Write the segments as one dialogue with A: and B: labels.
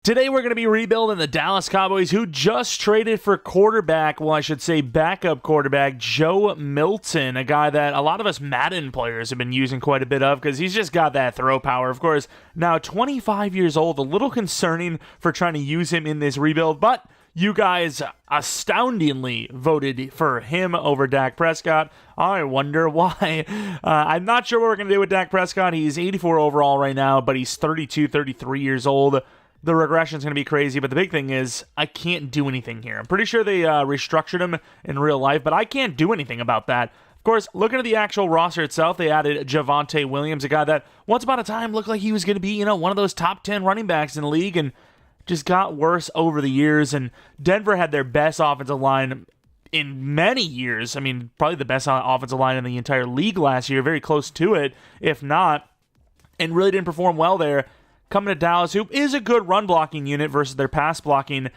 A: Today we're going to be rebuilding the Dallas Cowboys, who just traded for quarterback, well I should say backup quarterback, Joe Milton, a guy that a lot of us Madden players have been using quite a bit of because he's just got that throw power. Of course, now 25 years old, a little concerning for trying to use him in this rebuild, but you guys astoundingly voted for him over Dak Prescott. I wonder why. I'm not sure what we're going to do with Dak Prescott. He's 84 overall right now, but he's 32, 33 years old. The regression is going to be crazy, but the big thing is I can't do anything here. I'm pretty sure they restructured him in real life, but I can't do anything about that. Of course, looking at the actual roster itself, they added Javonte Williams, a guy that once upon a time looked like he was going to be, one of those top 10 running backs in the league, and just got worse over the years. And Denver had their best offensive line in many years. I mean, probably the best offensive line in the entire league last year, very close to it, if not, and really didn't perform well there. Coming to Dallas, who is a good run blocking unit versus their pass blocking,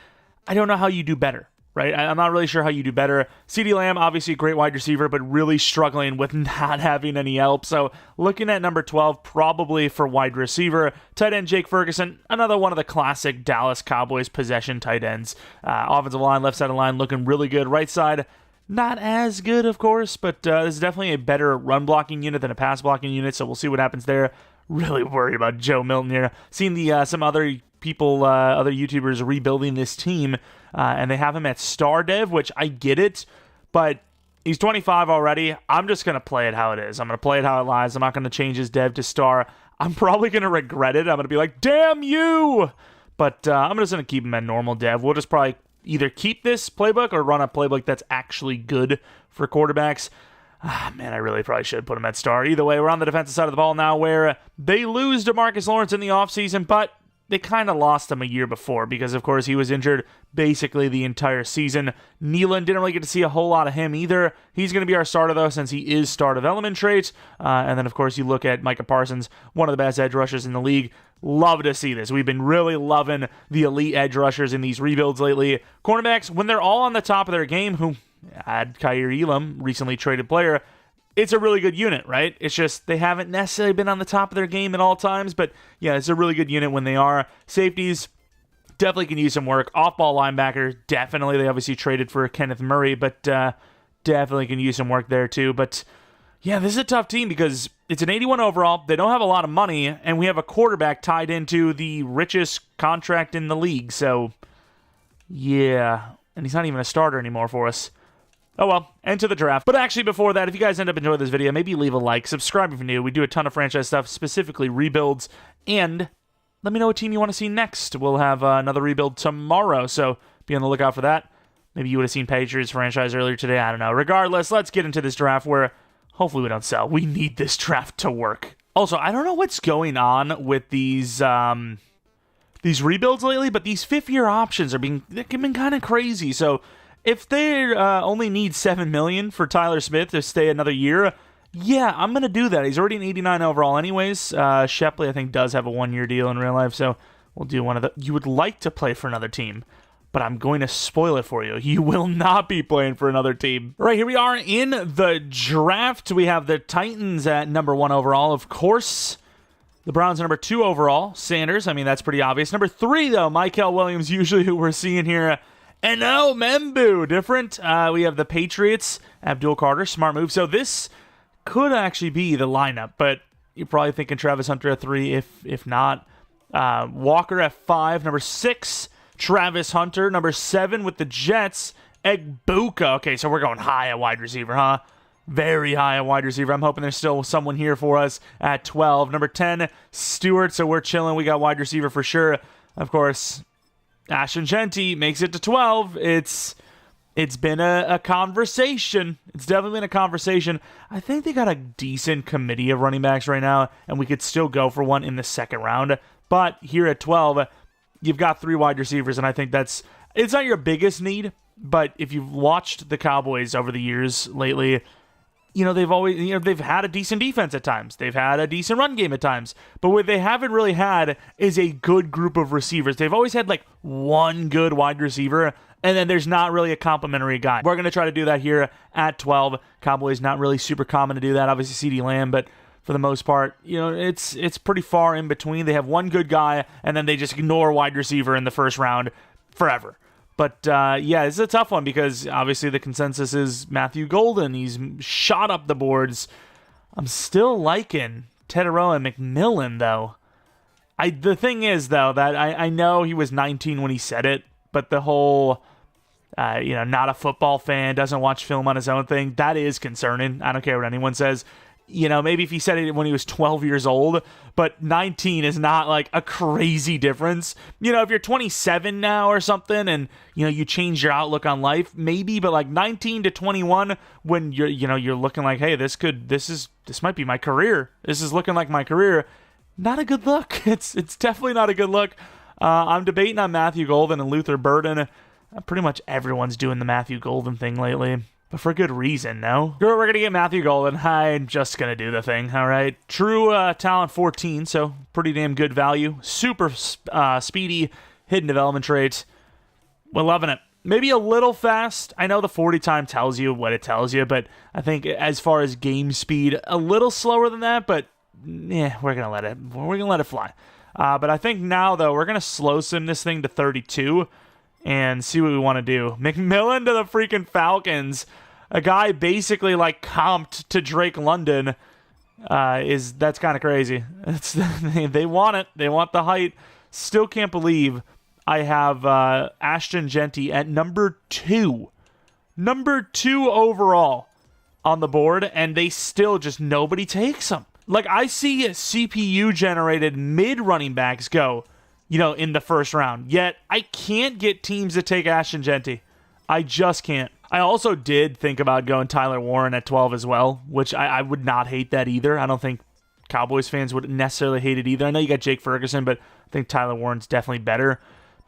A: I don't know how you do better, right? I'm not really sure how you do better. CeeDee Lamb, obviously a great wide receiver, but really struggling with not having any help. So looking at number 12, probably for wide receiver. Tight end Jake Ferguson, another one of the classic Dallas Cowboys possession tight ends. Offensive line, left side of the line, looking really good. Right side, not as good, of course, but this is definitely a better run blocking unit than a pass blocking unit, so we'll see what happens there. Really worried about Joe Milton here. Seen the some other people, other YouTubers rebuilding this team, and they have him at star dev, which I get it, but he's 25 already. I'm just going to play it how it is. I'm going to play it how it lies. I'm not going to change his dev to star. I'm probably going to regret it. I'm going to be like, damn you! But I'm just going to keep him at normal dev. We'll just probably either keep this playbook or run a playbook that's actually good for quarterbacks. Man, I really probably should put him at star. Either way, we're on the defensive side of the ball now where they lose DeMarcus Lawrence in the offseason, but they kind of lost him a year before because, of course, he was injured basically the entire season. Nealon didn't really get to see a whole lot of him either. He's going to be our starter, though, since he is star development trait. And then, of course, you look at Micah Parsons, one of the best edge rushers in the league. Love to see this. We've been really loving the elite edge rushers in these rebuilds lately. Cornerbacks, when they're all on the top of their game, who add Kaiir Elam, recently traded player, it's a really good unit, right? It's just they haven't necessarily been on the top of their game at all times, but yeah, it's a really good unit when they are. Safeties definitely can use some work. Off-ball linebacker, definitely. They obviously traded for Kenneth Murray, but definitely can use some work there too. But yeah, this is a tough team because it's an 81 overall. They don't have a lot of money, and we have a quarterback tied into the richest contract in the league. So yeah, and he's not even a starter anymore for us. Oh well, enter the draft. But actually before that, if you guys end up enjoying this video, maybe leave a like, subscribe if you're new. We do a ton of franchise stuff, specifically rebuilds, and let me know what team you want to see next. We'll have another rebuild tomorrow, so be on the lookout for that. Maybe you would have seen Patriots franchise earlier today, I don't know. Regardless, let's get into this draft where hopefully we don't sell. We need this draft to work. Also, I don't know what's going on with these rebuilds lately, but these fifth-year options they've been kind of crazy, so if they only need $7 million for Tyler Smith to stay another year, yeah, I'm going to do that. He's already an 89 overall anyways. Shepley, I think, does have a one-year deal in real life, so we'll do one of the... You would like to play for another team, but I'm going to spoil it for you. You will not be playing for another team. All right, here we are in the draft. We have the Titans at number 1 overall, of course. The Browns are number 2 overall. Sanders, I mean, that's pretty obvious. Number 3, though, Michael Williams, usually who we're seeing here. And no, Membu, different. We have the Patriots, Abdul Carter, smart move. So this could actually be the lineup, but you're probably thinking Travis Hunter at 3, if not. Walker at 5, number 6, Travis Hunter, number 7 with the Jets, Egbuka. Okay, so we're going high at wide receiver, huh? Very high at wide receiver. I'm hoping there's still someone here for us at 12. Number 10, Stewart, so we're chilling. We got wide receiver for sure. Of course, Ashton Genty makes it to 12. It's been a conversation. It's definitely been a conversation. I think they got a decent committee of running backs right now, and we could still go for one in the second round. But here at 12, you've got 3 wide receivers, and I think it's not your biggest need, but if you've watched the Cowboys over the years lately, they've had a decent defense at times. They've had a decent run game at times. But what they haven't really had is a good group of receivers. They've always had like one good wide receiver, and then there's not really a complimentary guy. We're going to try to do that here at 12. Cowboys not really super common to do that. Obviously CeeDee Lamb, but for the most part. You know, it's pretty far in between. They have one good guy, and then they just ignore wide receiver in the first round forever. But, yeah, it's a tough one because obviously the consensus is Matthew Golden. He's shot up the boards. I'm still liking Teteroa and McMillan, though. The thing is, though, that I know he was 19 when he said it, but the whole, not a football fan, doesn't watch film on his own thing, that is concerning. I don't care what anyone says. You know, maybe if he said it when he was 12 years old, but 19 is not like a crazy difference. You know, if you're 27 now or something and, you change your outlook on life, maybe, but like 19 to 21 when you're looking like, hey, this might be my career. This is looking like my career. Not a good look. It's definitely not a good look. I'm debating on Matthew Golden and Luther Burden. Pretty much everyone's doing the Matthew Golden thing lately. But for good reason, no? We're going to get Matthew Golden. I'm just going to do the thing, all right? True talent 14, so pretty damn good value. Super speedy, hidden development traits. We're loving it. Maybe a little fast. I know the 40 time tells you what it tells you, but I think as far as game speed, a little slower than that, but yeah, we're going to let it fly. But I think now, though, we're going to slow sim this thing to 32 and see what we want to do. McMillan to the freaking Falcons. A guy basically like comped to Drake London. That's kind of crazy. They want it. They want the height. Still can't believe I have Ashton Genty at number 2. Number 2 overall on the board, and they still just nobody takes him. Like, I see CPU-generated mid-running backs go, in the first round. Yet, I can't get teams to take Ashton Genty. I just can't. I also did think about going Tyler Warren at 12 as well, which I would not hate that either. I don't think Cowboys fans would necessarily hate it either. I know you got Jake Ferguson, but I think Tyler Warren's definitely better.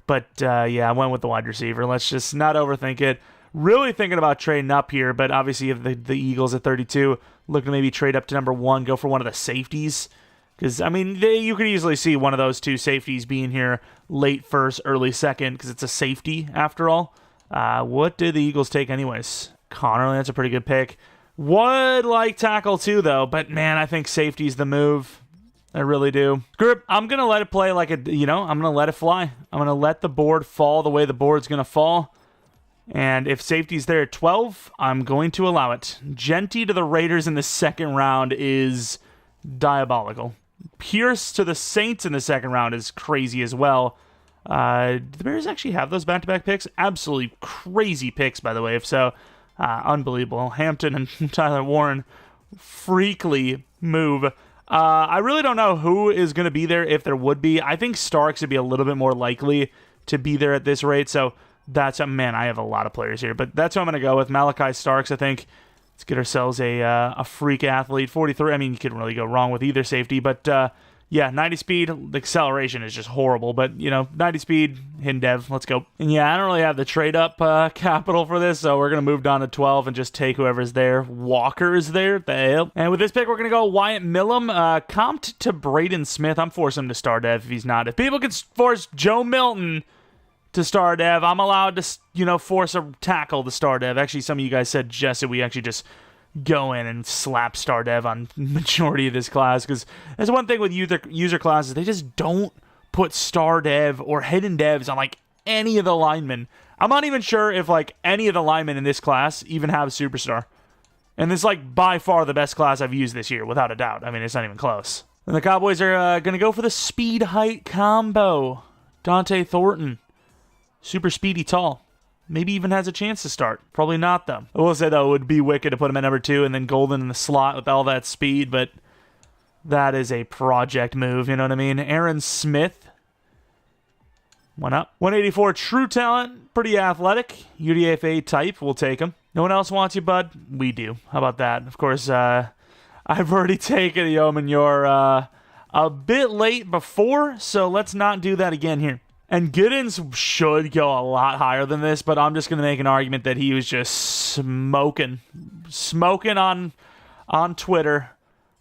A: But, yeah, I went with the wide receiver. Let's just not overthink it. Really thinking about trading up here, but obviously if the Eagles at 32, looking to maybe trade up to number 1, go for one of the safeties. Because, you could easily see one of those two safeties being here late first, early second, because it's a safety after all. What did the Eagles take anyways? Connerly, that's a pretty good pick. Would like tackle too, though, but man, I think safety's the move. I really do. Grip, I'm going to let it play like I'm going to let it fly. I'm going to let the board fall the way the board's going to fall. And if safety's there at 12, I'm going to allow it. Genty to the Raiders in the second round is diabolical. Pierce to the Saints in the second round is crazy as well. Do the Bears actually have those back-to-back picks? Absolutely crazy picks, by the way. If so, unbelievable. Hampton and Tyler Warren freakly move. I really don't know who is going to be there if there would be. I think Starks would be a little bit more likely to be there at this rate. So that's I have a lot of players here, but that's who I'm going to go with. Malachi Starks, I think. Let's get ourselves a freak athlete. 43. You couldn't really go wrong with either safety, but yeah, 90 speed. The acceleration is just horrible, but 90 speed, hidden dev. Let's go. And yeah, I don't really have the trade up capital for this, so we're gonna move down to 12 and just take whoever's there. Walker's there. The hell. And with this pick, we're gonna go Wyatt Millum, comped to Braden Smith. I'm forcing him to star dev if he's not. If people can force Joe Milton to star dev, I'm allowed to force a tackle to star dev. Actually, some of you guys said that we actually just go in and slap star dev on majority of this class, because that's one thing with user classes. They just don't put star dev or hidden devs on like any of the linemen. I'm not even sure if like any of the linemen in this class even have superstar. And this is like by far the best class I've used this year, without a doubt. It's not even close. And the Cowboys are going to go for the speed height combo. Dante Thornton, super speedy tall. Maybe even has a chance to start. Probably not, though. I will say, though, it would be wicked to put him at number 2 and then Golden in the slot with all that speed, but that is a project move, you know what I mean? Aaron Smith. One up. 184 true talent. Pretty athletic. UDFA type. We'll take him. No one else wants you, bud? We do. How about that? Of course, I've already taken Yeoman. You're a bit late before, so let's not do that again here. And Giddens should go a lot higher than this, but I'm just going to make an argument that he was just smoking on Twitter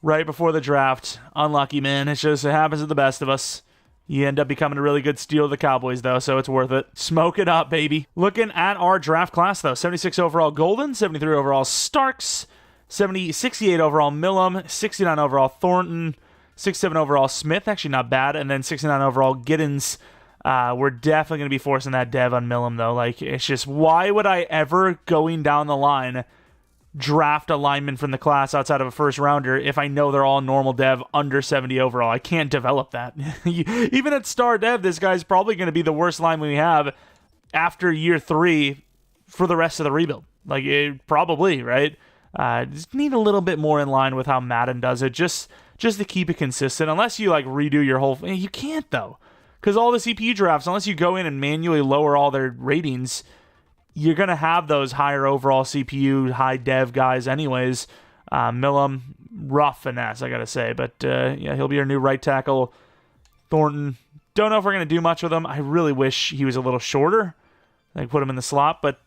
A: right before the draft. Unlucky, man. It happens to the best of us. You end up becoming a really good steal of the Cowboys, though, so it's worth it. Smoke it up, baby. Looking at our draft class, though. 76 overall Golden, 73 overall Starks, 68 overall Millum, 69 overall Thornton, 67 overall Smith, actually not bad, and then 69 overall Giddens. We're definitely going to be forcing that dev on Millum, though. Like, it's just, why would I ever, going down the line, draft a lineman from the class outside of a first rounder if I know they're all normal dev under 70 overall? I can't develop that. Even at star dev, this guy's probably going to be the worst lineman we have after year 3 for the rest of the rebuild. Like, probably, right? Just need a little bit more in line with how Madden does it, just to keep it consistent. Unless you, like, redo your whole... You can't, though. Because all the CPU drafts, unless you go in and manually lower all their ratings, you're going to have those higher overall CPU, high dev guys anyways. Millum, rough finesse, I got to say. But, yeah, he'll be our new right tackle. Thornton, don't know if we're going to do much with him. I really wish he was a little shorter. Like, put him in the slot. But,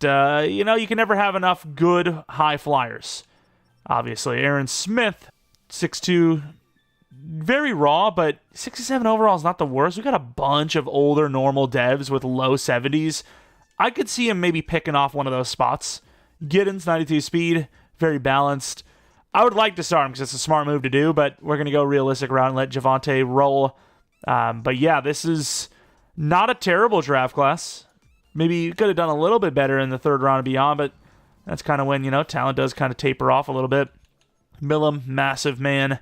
A: you know, you can never have enough good high flyers, obviously. Aaron Smith, 6'2", very raw, but 67 overall is not the worst. We got a bunch of older normal devs with low 70s. I could see him maybe picking off one of those spots. Giddens, 92 speed, very balanced. I would like to start him because it's a smart move to do, but we're going to go realistic route and let Javonte roll. But yeah, this is not a terrible draft class. Maybe you could have done a little bit better in the third round and beyond, but that's kind of when, you know, talent does kind of taper off a little bit. Millum, massive man.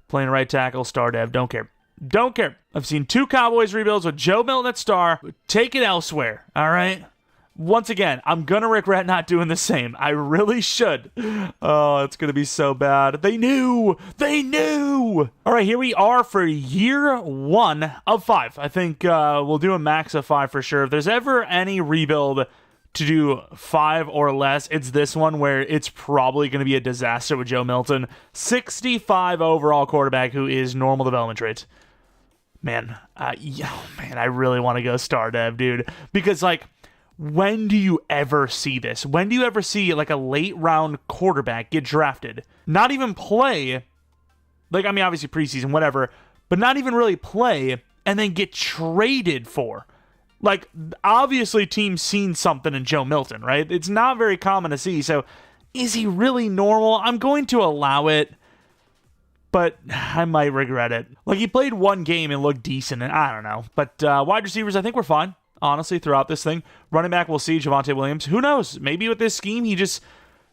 A: Playing right tackle, star dev, don't care. Don't care. I've seen 2 Cowboys rebuilds with Joe Milton at star. Take it elsewhere, all right? Once again, I'm going to regret not doing the same. I really should. Oh, it's going to be so bad. They knew. They knew. All right, here we are for year 1 of 5. I think we'll do a max of 5 for sure. If there's ever any rebuild to do 5 or less, it's this one where it's probably going to be a disaster with Joe Milton. 65 overall quarterback who is normal development traits. Man, I really want to go star dev, dude. Because, like, when do you ever see this? When do you ever see, like, a late round quarterback get drafted? Not even play, like, I mean, obviously preseason, whatever, but not even really play, and then get traded for. Like, obviously teams seen something in Joe Milton, right? It's not very common to see. So, is he really normal? I'm going to allow it, but I might regret it. Like, he played 1 game and looked decent, and I don't know. But wide receivers, I think we're fine, honestly, throughout this thing. Running back, we'll see. Javonte Williams. Who knows? Maybe with this scheme, he has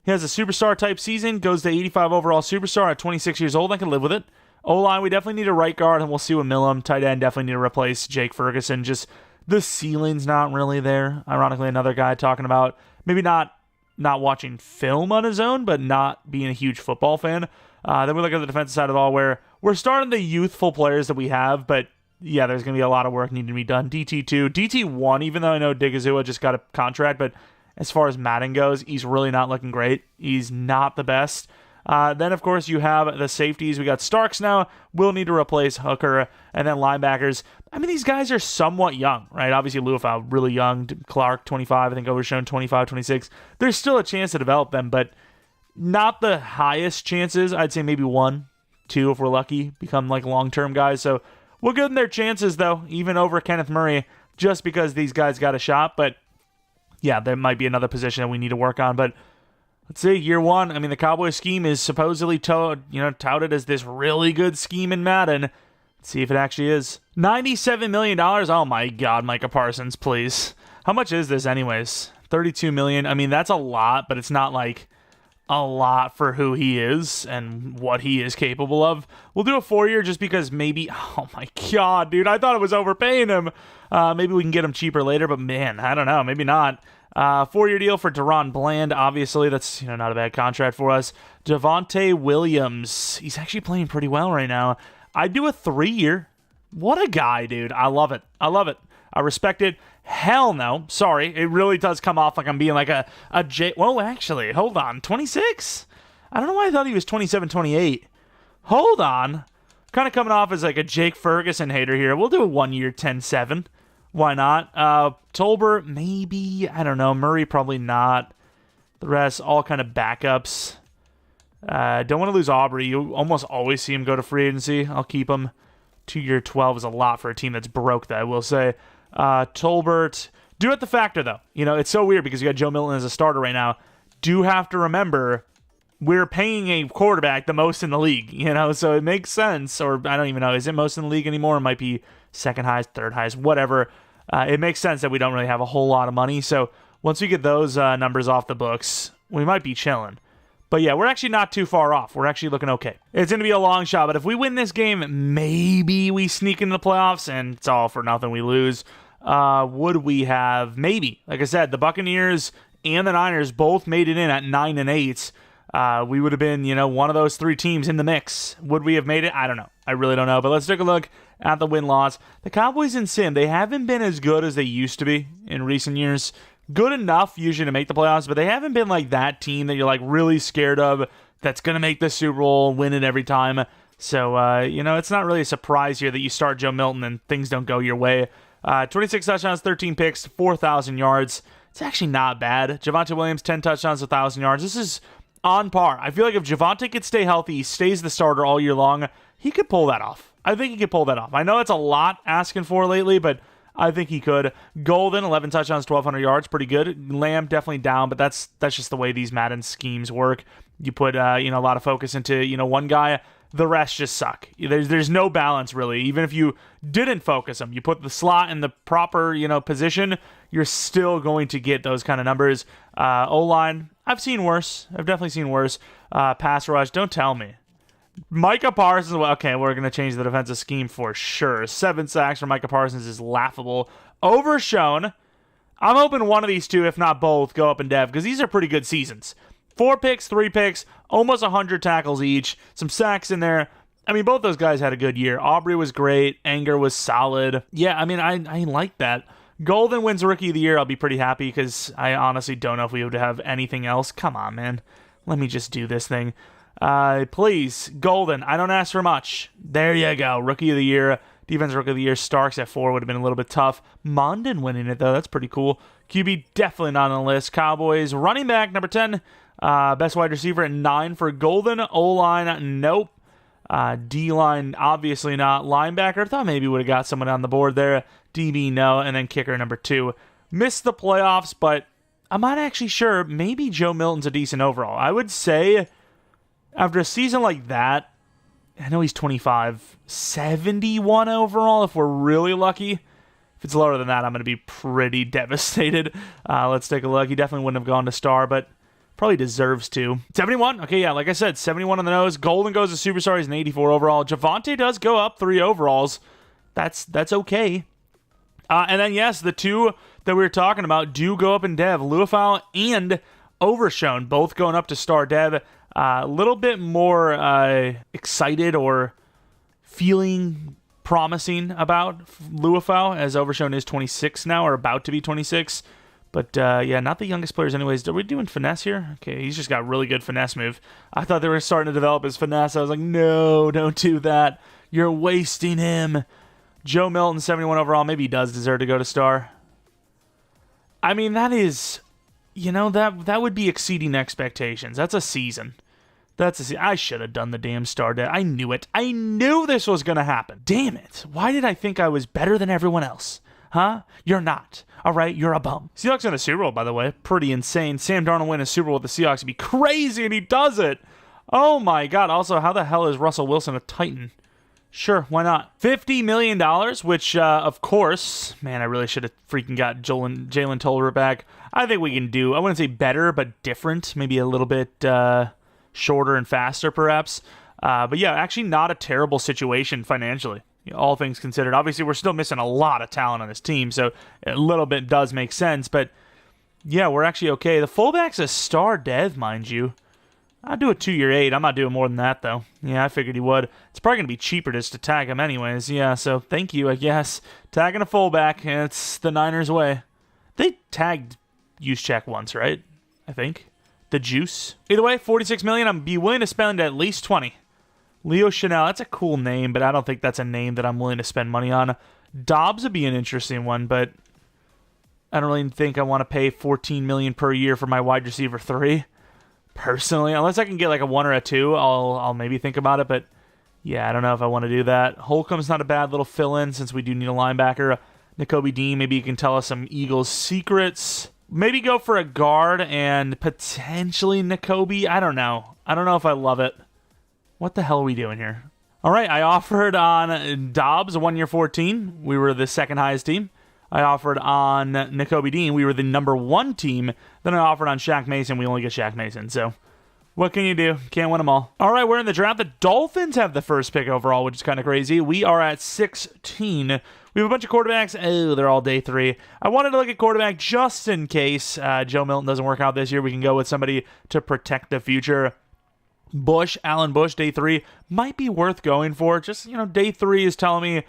A: a superstar-type season, goes to 85 overall superstar at 26 years old. I can live with it. O-line, we definitely need a right guard, and we'll see with Millum. Tight end, definitely need to replace Jake Ferguson. Just... the ceiling's not really there. Ironically, another guy talking about maybe not watching film on his own, but not being a huge football fan. Then we look at the defensive side of it all, where we're starting the youthful players that we have, but yeah, there's going to be a lot of work needing to be done. DT2, DT1, even though I know Digazua just got a contract, but as far as Madden goes, he's really not looking great. He's not the best. Then, of course, you have the safeties. We got Starks now. We'll need to replace Hooker. And then linebackers. I mean, these guys are somewhat young, right? Obviously, Luafau, really young. Clark, 25. I think Overshown, 25, 26. There's still a chance to develop them, but not the highest chances. I'd say maybe 1, 2, if we're lucky, become like long-term guys. So we'll give them their chances, though, even over Kenneth Murray, just because these guys got a shot. But yeah, there might be another position that we need to work on. But let's see, year 1. I mean, the Cowboys scheme is supposedly touted as this really good scheme in Madden. Let's see if it actually is. $97 million. Oh my God, Micah Parsons, please. How much is this anyways? $32 million. I mean, that's a lot, but it's not like a lot for who he is and what he is capable of. We'll do a 4-year just because maybe... Oh my God, dude. I thought it was overpaying him. Maybe we can get him cheaper later, but man, I don't know. Maybe not. 4-year deal for Deron Bland. Obviously, that's not a bad contract for us. Javonte Williams. He's actually playing pretty well right now. I'd do a 3-year. What a guy, dude. I love it. I love it. I respect it. Hell no. Sorry. It really does come off like I'm being like a J... Whoa, actually. Hold on. 26? I don't know why I thought he was 27, 28. Hold on. Kind of coming off as like a Jake Ferguson hater here. We'll do a 1-year 10-7. Why not? Tolbert, maybe. I don't know. Murray, probably not. The rest, all kind of backups. Don't want to lose Aubrey. You almost always see him go to free agency. I'll keep him. 2-year 12 is a lot for a team that's broke, that I will say. Tolbert. Do have to factor, though. It's so weird because you got Joe Milton as a starter right now. Do have to remember we're paying a quarterback the most in the league, so it makes sense. Or I don't even know, is it most in the league anymore? It might be second highest, third highest, whatever. It makes sense that we don't really have a whole lot of money. So once we get those numbers off the books, we might be chilling. But yeah, we're actually not too far off. We're actually looking okay. It's going to be a long shot, but if we win this game, maybe we sneak into the playoffs, and it's all for nothing, we lose. Would we have? Maybe. Like I said, the Buccaneers and the Niners both made it in at 9-8. We would have been, one of those three teams in the mix. Would we have made it? I don't know. I really don't know. But let's take a look at the win-loss. The Cowboys and Sim, they haven't been as good as they used to be in recent years. Good enough usually to make the playoffs, but they haven't been like that team that you're like really scared of that's going to make the Super Bowl, win it every time. So, it's not really a surprise here that you start Joe Milton and things don't go your way. 26 touchdowns, 13 picks, 4,000 yards. It's actually not bad. Javonte Williams, 10 touchdowns, 1,000 yards. This is on par. I feel like if Javonte could stay healthy, he stays the starter all year long, he could pull that off. I think he could pull that off. I know it's a lot asking for lately, but I think he could. Golden, 11 touchdowns, 1,200 yards, pretty good. Lamb definitely down, but that's just the way these Madden schemes work. You put a lot of focus into one guy, the rest just suck. There's no balance really. Even if you didn't focus them, you put the slot in the proper position, you're still going to get those kind of numbers. O-line, I've seen worse. I've definitely seen worse. Pass rush, don't tell me. Micah Parsons, okay, we're going to change the defensive scheme for sure. 7 sacks for Micah Parsons is laughable. Overshown. I'm hoping one of these two, if not both, go up in dev, because these are pretty good seasons. 4 picks, 3 picks, almost 100 tackles each, some sacks in there. I mean, both those guys had a good year. Aubrey was great. Anger was solid. Yeah, I mean, I like that. Golden wins Rookie of the Year. I'll be pretty happy because I honestly don't know if we would have anything else. Come on, man. Let me just do this thing. Please, Golden. I don't ask for much. There you go. Rookie of the Year. Defense Rookie of the Year. Starks at 4 would have been a little bit tough. Mondin winning it, though. That's pretty cool. QB definitely not on the list. Cowboys. Running back, number 10. Best wide receiver at 9 for Golden. O-line, nope. D-line, obviously not. Linebacker, thought maybe would have got someone on the board there. DB, no. And then kicker, number 2. Missed the playoffs, but I'm not actually sure. Maybe Joe Milton's a decent overall. I would say after a season like that, I know he's 25, 71 overall if we're really lucky. If it's lower than that, I'm going to be pretty devastated. Let's take a look. He definitely wouldn't have gone to star, but probably deserves to. 71? Okay, yeah, like I said, 71 on the nose. Golden goes to superstar. He's an 84 overall. Javonte does go up 3 overalls. That's okay. And then, yes, the two that we were talking about do go up in dev. Luafau and Overshown, both going up to star dev. A little bit more excited or feeling promising about Luafau, as Overshown is 26 now, or about to be 26. But, yeah, not the youngest players anyways. Are we doing finesse here? Okay, he's just got really good finesse move. I thought they were starting to develop his finesse. I was like, no, don't do that. You're wasting him. Joe Milton, 71 overall. Maybe he does deserve to go to star. I mean, that is, that would be exceeding expectations. That's a season. I should have done the damn star dev. I knew it. I knew this was going to happen. Damn it. Why did I think I was better than everyone else? Huh? You're not. All right, you're a bum. Seahawks in a Super Bowl, by the way. Pretty insane. Sam Darnold win a Super Bowl with the Seahawks would be crazy, and he does it. Oh, my God. Also, how the hell is Russell Wilson a Titan? Sure, why not? $50 million, which, of course, man, I really should have freaking got Jalen Tolbert back. I think we can do, I wouldn't say better, but different. Maybe a little bit shorter and faster, perhaps. But yeah, actually not a terrible situation financially, all things considered. Obviously, we're still missing a lot of talent on this team, so a little bit does make sense. But yeah, we're actually okay. The fullback's a star dev, mind you. I'll do a 2-year 8. I'm not doing more than that, though. Yeah, I figured he would. It's probably going to be cheaper just to tag him anyways. Yeah, so thank you, I guess. Tagging a fullback, it's the Niners' way. They tagged Juszczyk once, right? I think. The Juice. Either way, $46 million. I'm be willing to spend at least 20. Leo Chanel, that's a cool name, but I don't think that's a name that I'm willing to spend money on. Dobbs would be an interesting one, but I don't really think I want to pay $14 million per year for my wide receiver 3. Personally, unless I can get like a 1 or a 2, I'll maybe think about it, but yeah, I don't know if I want to do that. Holcomb's not a bad little fill-in since we do need a linebacker. Nakobe Dean, maybe you can tell us some Eagles secrets. Maybe go for a guard and potentially Nakobe. I don't know. I don't know if I love it. What the hell are we doing here? All right, I offered on Dobbs, a 1-year 14. We were the second highest team. I offered on Nakobe Dean. We were the number 1 team. Then I offered on Shaq Mason. We only get Shaq Mason. So what can you do? Can't win them all. All right, we're in the draft. The Dolphins have the first pick overall, which is kind of crazy. We are at 16. We have a bunch of quarterbacks. Oh, they're all day 3. I wanted to look at quarterback just in case Joe Milton doesn't work out this year. We can go with somebody to protect the future. Allen Bush, day 3, might be worth going for. Just, day 3 is telling me,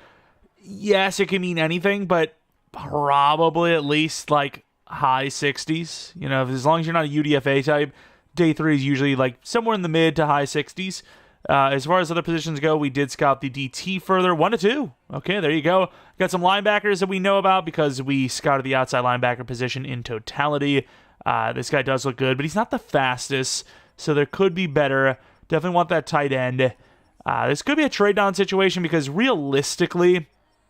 A: yes, it can mean anything, but probably at least like high 60s. As long as you're not a UDFA type, day 3 is usually like somewhere in the mid to high 60s. As far as other positions go, we did scout the DT further, 1 to 2. Okay, there you go. Got some linebackers that we know about because we scouted the outside linebacker position in totality. This guy does look good, but he's not the fastest, so there could be better. Definitely want that tight end. This could be a trade down situation because realistically,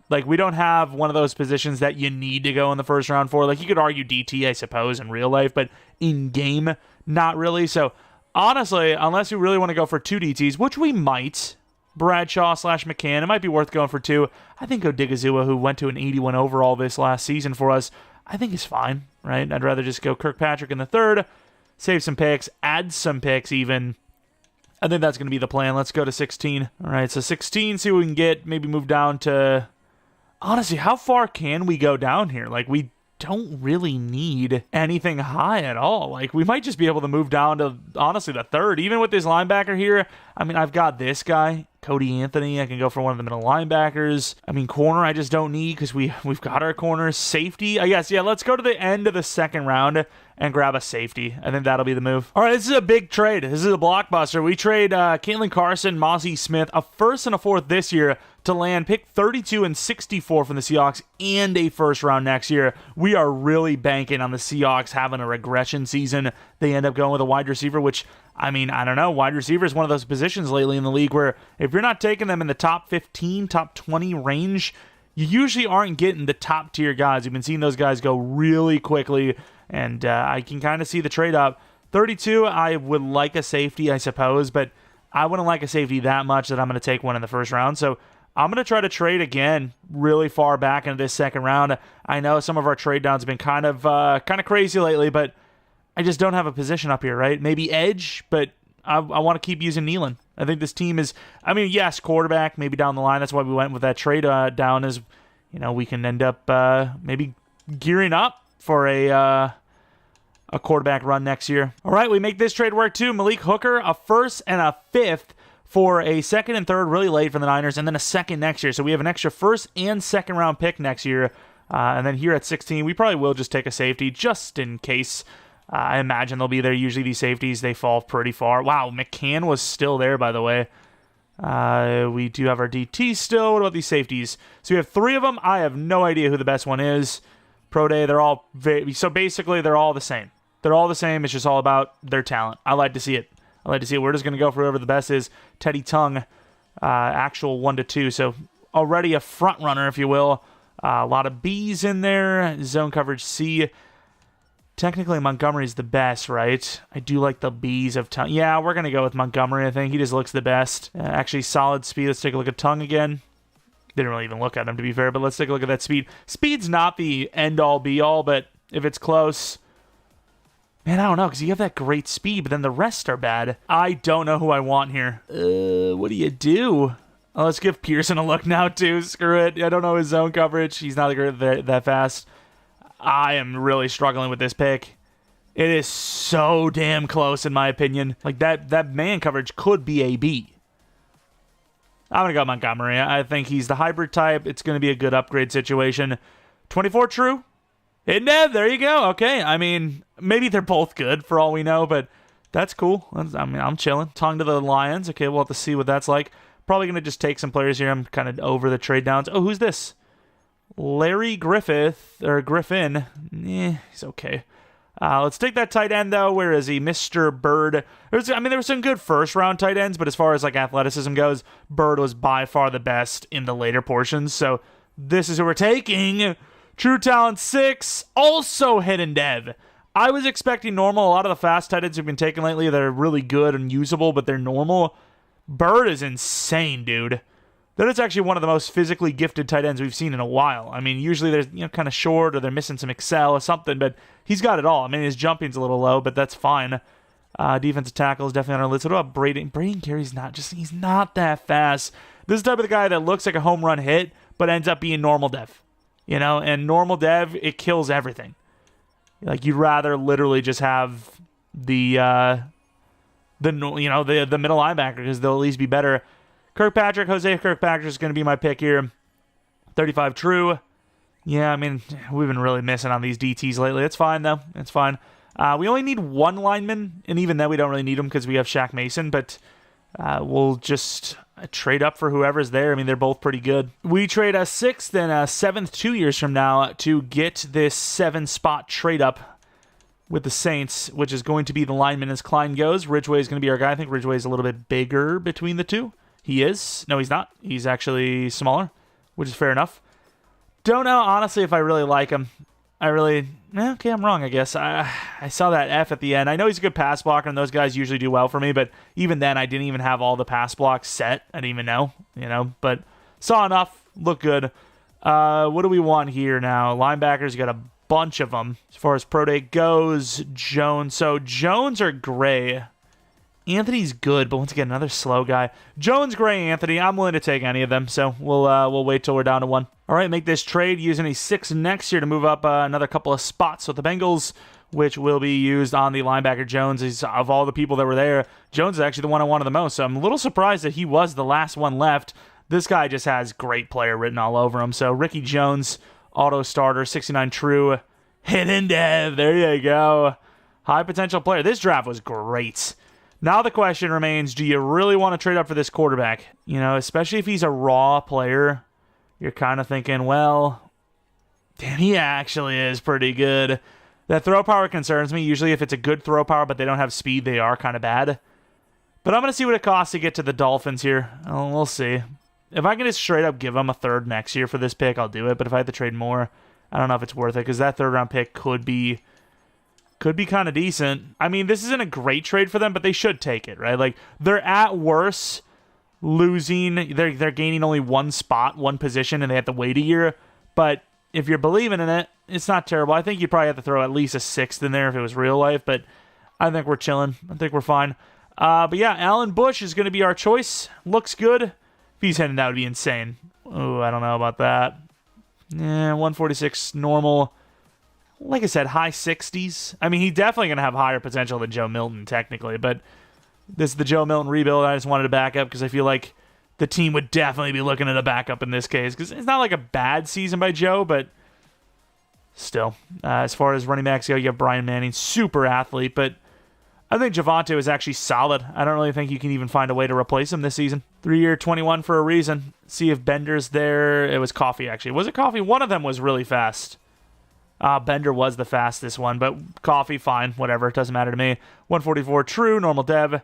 A: like, we don't have one of those positions that you need to go in the first round for. Like, you could argue DT, I suppose, in real life, but in game, not really. So honestly, unless you really want to go for 2 DTs, which we might, Bradshaw/McCann, it might be worth going for 2. I think Odigizua, who went to an 81 overall this last season for us, I think is fine, right? I'd rather just go Kirkpatrick in the 3rd, save some picks, add some picks even. I think that's going to be the plan. Let's go to 16. All right, so 16, see what we can get. Maybe move down to... Honestly, how far can we go down here? Like, we don't really need anything high at all. Like, we might just be able to move down to, honestly, the 3rd. Even with this linebacker here, I mean, I've got this guy, Cody Anthony. I can go for one of the middle linebackers. I mean, corner I just don't need because we've got our corners. Safety, I guess. Yeah, let's go to the end of the 2nd round and grab a safety. I think that'll be the move. All right, this is a big trade. This is a blockbuster. We trade Caitlin Carson, Mozzie Smith, a 1st and a 4th this year to land pick 32 and 64 from the Seahawks and a 1st round next year. We are really banking on the Seahawks having a regression season. They end up going with a wide receiver, which, I mean, I don't know. Wide receiver is one of those positions lately in the league where if you're not taking them in the top 15, top 20 range, you usually aren't getting the top tier guys. You've been seeing those guys go really quickly, and I can kind of see the trade up. 32, I would like a safety, I suppose, but I wouldn't like a safety that much that I'm going to take one in the 1st round. So I'm going to try to trade again really far back into this 2nd round. I know some of our trade downs have been kind of crazy lately, but I just don't have a position up here, right? Maybe edge, but I want to keep using Nealon. I think this team is, I mean, yes, quarterback, maybe down the line. That's why we went with that trade down is, we can end up maybe gearing up for a quarterback run next year. All right, we make this trade work too. Malik Hooker, a 1st and a 5th for a 2nd and 3rd really late for the Niners, and then a 2nd next year. So we have an extra 1st and 2nd round pick next year. And then here at 16, we probably will just take a safety just in case. I imagine they'll be there. Usually these safeties, they fall pretty far. Wow, McCann was still there, by the way. We do have our DT still. What about these safeties? So we have 3 of them. I have no idea who the best one is. Pro Day, they're all so basically they're all the same. They're all the same. It's just all about their talent. I like to see it. We're just going to go for whoever the best is. Teddy Tongue, actual 1 to 2. So already a front runner, if you will. A lot of B's in there. Zone coverage C. Technically, Montgomery's the best, right? I do like the B's of Tongue. Yeah, we're going to go with Montgomery, I think. He just looks the best. Actually, solid speed. Let's take a look at Tongue again. Didn't really even look at him, to be fair, but let's take a look at that speed. Speed's not the end-all, be-all, but if it's close... Man, I don't know, because you have that great speed, but then the rest are bad. I don't know who I want here. What do you do? Oh, let's give Pearson a look now, too. Screw it. I don't know his zone coverage. He's not that fast. I am really struggling with this pick. It is so damn close, in my opinion. Like, that man coverage could be a B. I'm going to go Montgomery. I think he's the hybrid type. It's going to be a good upgrade situation. 24 true? There you go. Okay. I mean, maybe they're both good for all we know, but that's cool. I'm chilling. Tongue to the Lions. Okay, we'll have to see what that's like. Probably going to just take some players here. I'm kind of over the trade downs. Oh, who's this? Larry Griffin. He's okay. Let's take that tight end, though. Where is he? Mr. Bird. There were some good first-round tight ends, but as far as like athleticism goes, Bird was by far the best in the later portions. So this is who we're taking. True talent 6, also hidden dev. I was expecting normal. A lot of the fast tight ends have been taken lately that are really good and usable, but they're normal. Bird is insane, dude. That is actually one of the most physically gifted tight ends we've seen in a while. I mean, usually they're kind of short or they're missing some excel or something, but he's got it all. I mean, his jumping's a little low, but that's fine. Defensive tackle is definitely on our list. What about Braden? Braden Carey's he's not that fast. This is the type of the guy that looks like a home run hit, but ends up being normal dev. And normal dev, it kills everything. Like, you'd rather literally just have the middle linebacker because they'll at least be better. Jose Kirkpatrick is going to be my pick here. 35 true. Yeah, I mean, we've been really missing on these DTs lately. It's fine, though. It's fine. We only need one lineman, and even then we don't really need him because we have Shaq Mason, but we'll just trade up for whoever's there. I mean, they're both pretty good. We trade a 6th and a 7th 2 years from now to get this 7-spot trade up with the Saints, which is going to be the lineman as Klein goes. Ridgeway is going to be our guy. I think Ridgeway is a little bit bigger between the two. He is. No, he's not. He's actually smaller, which is fair enough. Don't know, honestly, if I really like him. Okay, I'm wrong, I guess. I saw that F at the end. I know he's a good pass blocker, and those guys usually do well for me, but even then, I didn't even have all the pass blocks set. I didn't even know, but saw enough. Look good. What do we want here now? Linebackers, got a bunch of them. As far as pro day goes, Jones. So, Jones or Gray? Anthony's good, but once again, another slow guy. Jones, Gray, Anthony. I'm willing to take any of them, so we'll wait till we're down to 1. All right, make this trade using a 6 next year to move up another couple of spots with the Bengals, which will be used on the linebacker Jones. Of all the people that were there, Jones is actually the one I wanted the most, so I'm a little surprised that he was the last one left. This guy just has great player written all over him. So Ricky Jones, auto starter, 69 true, hidden dev. There you go. High potential player. This draft was great. Now the question remains, do you really want to trade up for this quarterback? Especially if he's a raw player, you're kind of thinking, well, damn, he actually is pretty good. That throw power concerns me. Usually if it's a good throw power but they don't have speed, they are kind of bad. But I'm going to see what it costs to get to the Dolphins here. We'll see. If I can just straight up give them a 3rd next year for this pick, I'll do it. But if I have to trade more, I don't know if it's worth it because that 3rd round pick could be kind of decent. I mean, this isn't a great trade for them, but they should take it, right? Like, they're at worst losing. They're gaining only 1 spot, 1 position, and they have to wait a year. But if you're believing in it, it's not terrible. I think you probably have to throw at least a 6th in there if it was real life, but I think we're chilling. I think we're fine. But yeah, Alan Bush is going to be our choice. Looks good. If he's heading, that would be insane. Oh, I don't know about that. 146 normal. Like I said, high 60s. I mean, he's definitely going to have higher potential than Joe Milton, technically, but this is the Joe Milton rebuild. I just wanted to back up because I feel like the team would definitely be looking at a backup in this case because it's not like a bad season by Joe, but still. As far as running backs go, you have Brian Manning, super athlete, but I think Javonte was actually solid. I don't really think you can even find a way to replace him this season. 3-year, 21 for a reason. See if Bender's there. It was Coffee, actually. Was it Coffee? One of them was really fast. Bender was the fastest one, but Coffee, fine, whatever. It doesn't matter to me. 144 true, normal dev.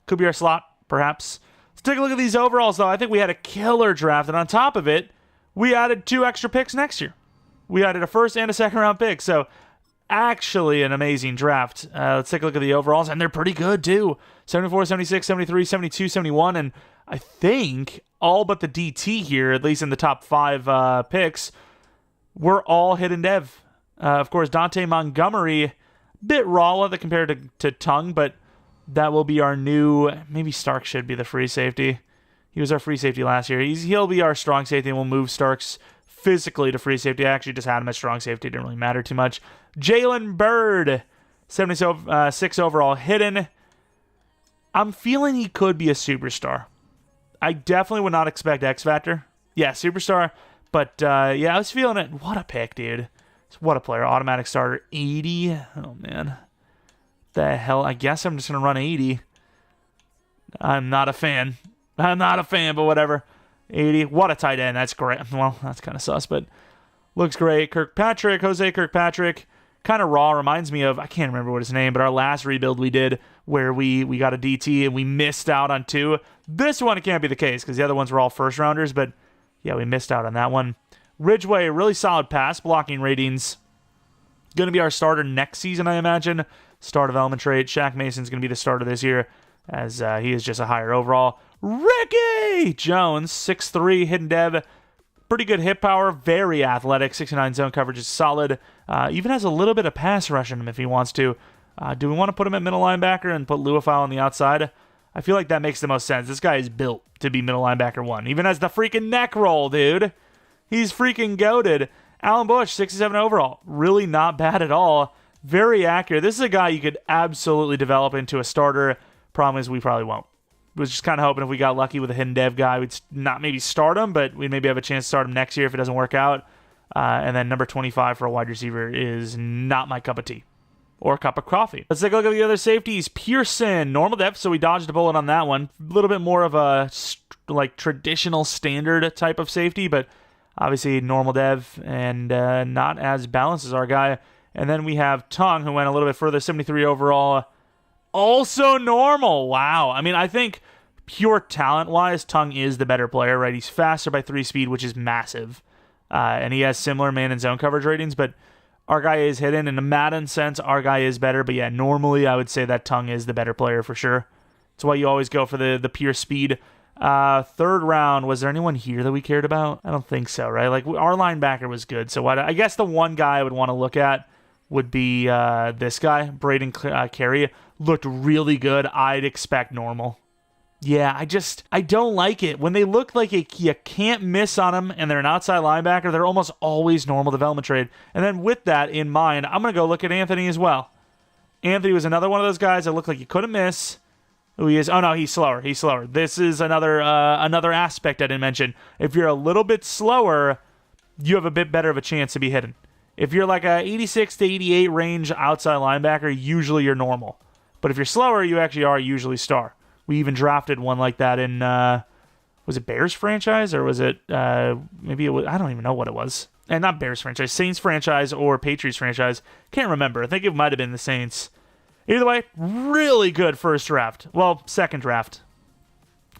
A: Could be our slot, perhaps. Let's take a look at these overalls, though. I think we had a killer draft, and on top of it, we added 2 extra picks next year. We added a 1st and a 2nd round pick, so actually an amazing draft. Let's take a look at the overalls, and they're pretty good, too. 74, 76, 73, 72, 71, and I think all but the DT here, at least in the top 5 picks, were all hidden dev. Of course, Dante Montgomery, a bit raw compared to Tongue, but that will be our new... Maybe Starks should be the free safety. He was our free safety last year. He'll be our strong safety, and we'll move Starks physically to free safety. I actually just had him as strong safety. It didn't really matter too much. Jalen Byrd, 76 overall hidden. I'm feeling he could be a superstar. I definitely would not expect X Factor. Yeah, superstar. But, yeah, I was feeling it. What a pick, dude. What a player. Automatic starter. 80. Oh, man. The hell? I guess I'm just going to run 80. I'm not a fan, but whatever. 80. What a tight end. That's great. Well, that's kind of sus, but looks great. Jose Kirkpatrick. Kind of raw. Reminds me of, I can't remember what his name, but our last rebuild we did where we got a DT and we missed out on 2. This one, it can't be the case because the other ones were all first rounders, but yeah, we missed out on that one. Ridgeway, really solid pass blocking ratings. Going to be our starter next season, I imagine. Star development trait. Shaq Mason's going to be the starter this year, as he is just a higher overall. Ricky Jones, 6'3", hidden dev. Pretty good hit power, very athletic. 69 zone coverage is solid. Even has a little bit of pass rush in him if he wants to. Do we want to put him at middle linebacker and put Luafau on the outside? I feel like that makes the most sense. This guy is built to be middle linebacker 1. Even has the freaking neck roll, dude. He's freaking goated. Alan Bush, 67 overall. Really not bad at all. Very accurate. This is a guy you could absolutely develop into a starter. Problem is we probably won't. Was just kind of hoping if we got lucky with a hidden dev guy, we'd not maybe start him, but we'd maybe have a chance to start him next year if it doesn't work out. And then number 25 for a wide receiver is not my cup of tea. Or a cup of coffee. Let's take a look at the other safeties. Pearson, normal depth, so we dodged a bullet on that one. A little bit more of a like traditional standard type of safety, but obviously normal dev and not as balanced as our guy. And then we have Tung, who went a little bit further, 73 overall. Also normal. Wow. I mean, I think pure talent-wise, Tung is the better player, right? He's faster by 3 speed, which is massive. And he has similar man and zone coverage ratings, but our guy is hidden. In a Madden sense, our guy is better. But yeah, normally I would say that Tung is the better player for sure. That's why you always go for the pure speed. Third round, was there anyone here that we cared about? I don't think so, right? Like, our linebacker was good. So I guess the one guy I would want to look at would be this guy, Braden Carey. Looked really good. I'd expect normal. Yeah, I don't like it. When they look like you can't miss on them and they're an outside linebacker, they're almost always normal development trade. And then with that in mind, I'm going to go look at Anthony as well. Anthony was another one of those guys that looked like you couldn't miss. Who he is? Oh, no, he's slower. He's slower. This is another aspect I didn't mention. If you're a little bit slower, you have a bit better of a chance to be hidden. If you're like a 86 to 88 range outside linebacker, usually you're normal. But if you're slower, you actually are usually star. We even drafted one like that in, was it Bears franchise or was it, maybe it was, I don't even know what it was. And not Bears franchise, Saints franchise or Patriots franchise. Can't remember. I think it might have been the Saints. Either way, really good first draft. Well, second draft.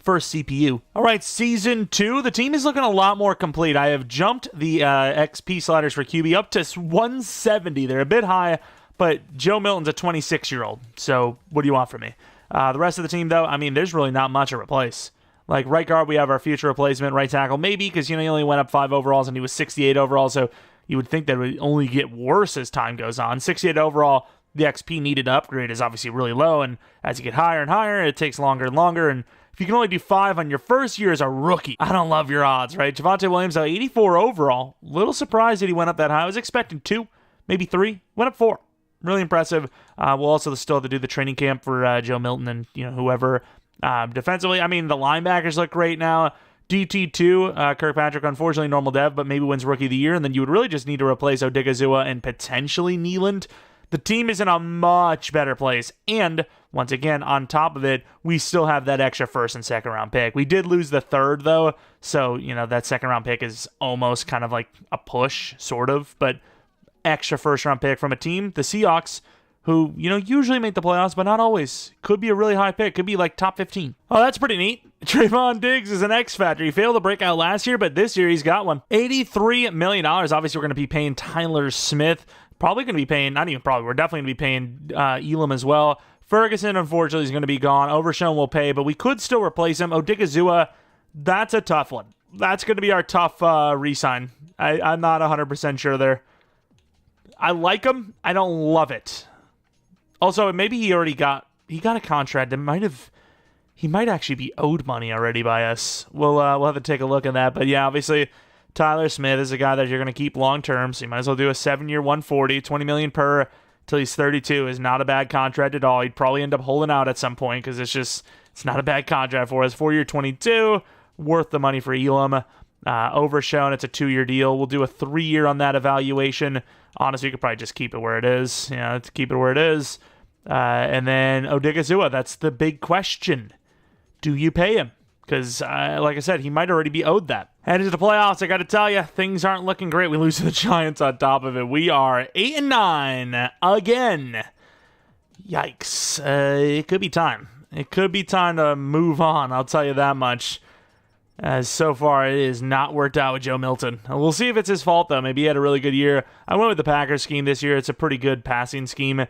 A: First CPU. All right, Season 2. The team is looking a lot more complete. I have jumped the XP sliders for QB up to 170. They're a bit high, but Joe Milton's a 26-year-old. So what do you want from me? The rest of the team, though, I mean, there's really not much to replace. Like, right guard, we have our future replacement. Right tackle, maybe, because, he only went up 5 overalls, and he was 68 overall, so you would think that it would only get worse as time goes on. 68 overall, the XP needed to upgrade is obviously really low, and as you get higher and higher, it takes longer and longer, and if you can only do 5 on your first year as a rookie, I don't love your odds, right? Javonte Williams, 84 overall. Little surprised that he went up that high. I was expecting 2, maybe 3. Went up 4. Really impressive. We'll also still have to do the training camp for Joe Milton and whoever. Defensively, I mean, the linebackers look great now. DT2, Kirkpatrick, unfortunately normal dev, but maybe wins Rookie of the Year, and then you would really just need to replace Odigizua and potentially Nealand. The team is in a much better place, and once again, on top of it, we still have that extra first and second round pick. We did lose the third, though, so, that second round pick is almost kind of like a push, sort of, but extra first round pick from a team, the Seahawks, who, usually make the playoffs, but not always. Could be a really high pick. Could be like top 15. Oh, that's pretty neat. Trayvon Diggs is an X factor. He failed to break out last year, but this year he's got one. $83 million. Obviously, we're going to be paying Tyler Smith. Probably going to be paying, not even probably, we're definitely going to be paying Elam as well. Ferguson, unfortunately, is going to be gone. Overshown will pay, but we could still replace him. Odigizua, that's a tough one. That's going to be our tough re-sign. I'm not 100% sure there. I like him. I don't love it. Also, maybe he got a contract that he might actually be owed money already by us. We'll have to take a look at that. But yeah, obviously, Tyler Smith is a guy that you're going to keep long term, so you might as well do a 7-year, 140, $20 million per till he's 32 is not a bad contract at all. He'd probably end up holding out at some point because it's not a bad contract for us. 4-year, 22, worth the money for Elam. Overshown, it's a 2-year deal. We'll do a 3-year on that evaluation. Honestly, you could probably just keep it where it is. Let's keep it where it is. And then Odigizua, that's the big question. Do you pay him? Because, like I said, he might already be owed that. Headed to the playoffs, I got to tell you, things aren't looking great. We lose to the Giants on top of it. We are 8-9 again. Yikes. It could be time. It could be time to move on, I'll tell you that much. as so far it is not worked out with Joe Milton. We'll see if it's his fault, though. Maybe he had a really good year. I went with the Packers scheme this year. It's a pretty good passing scheme.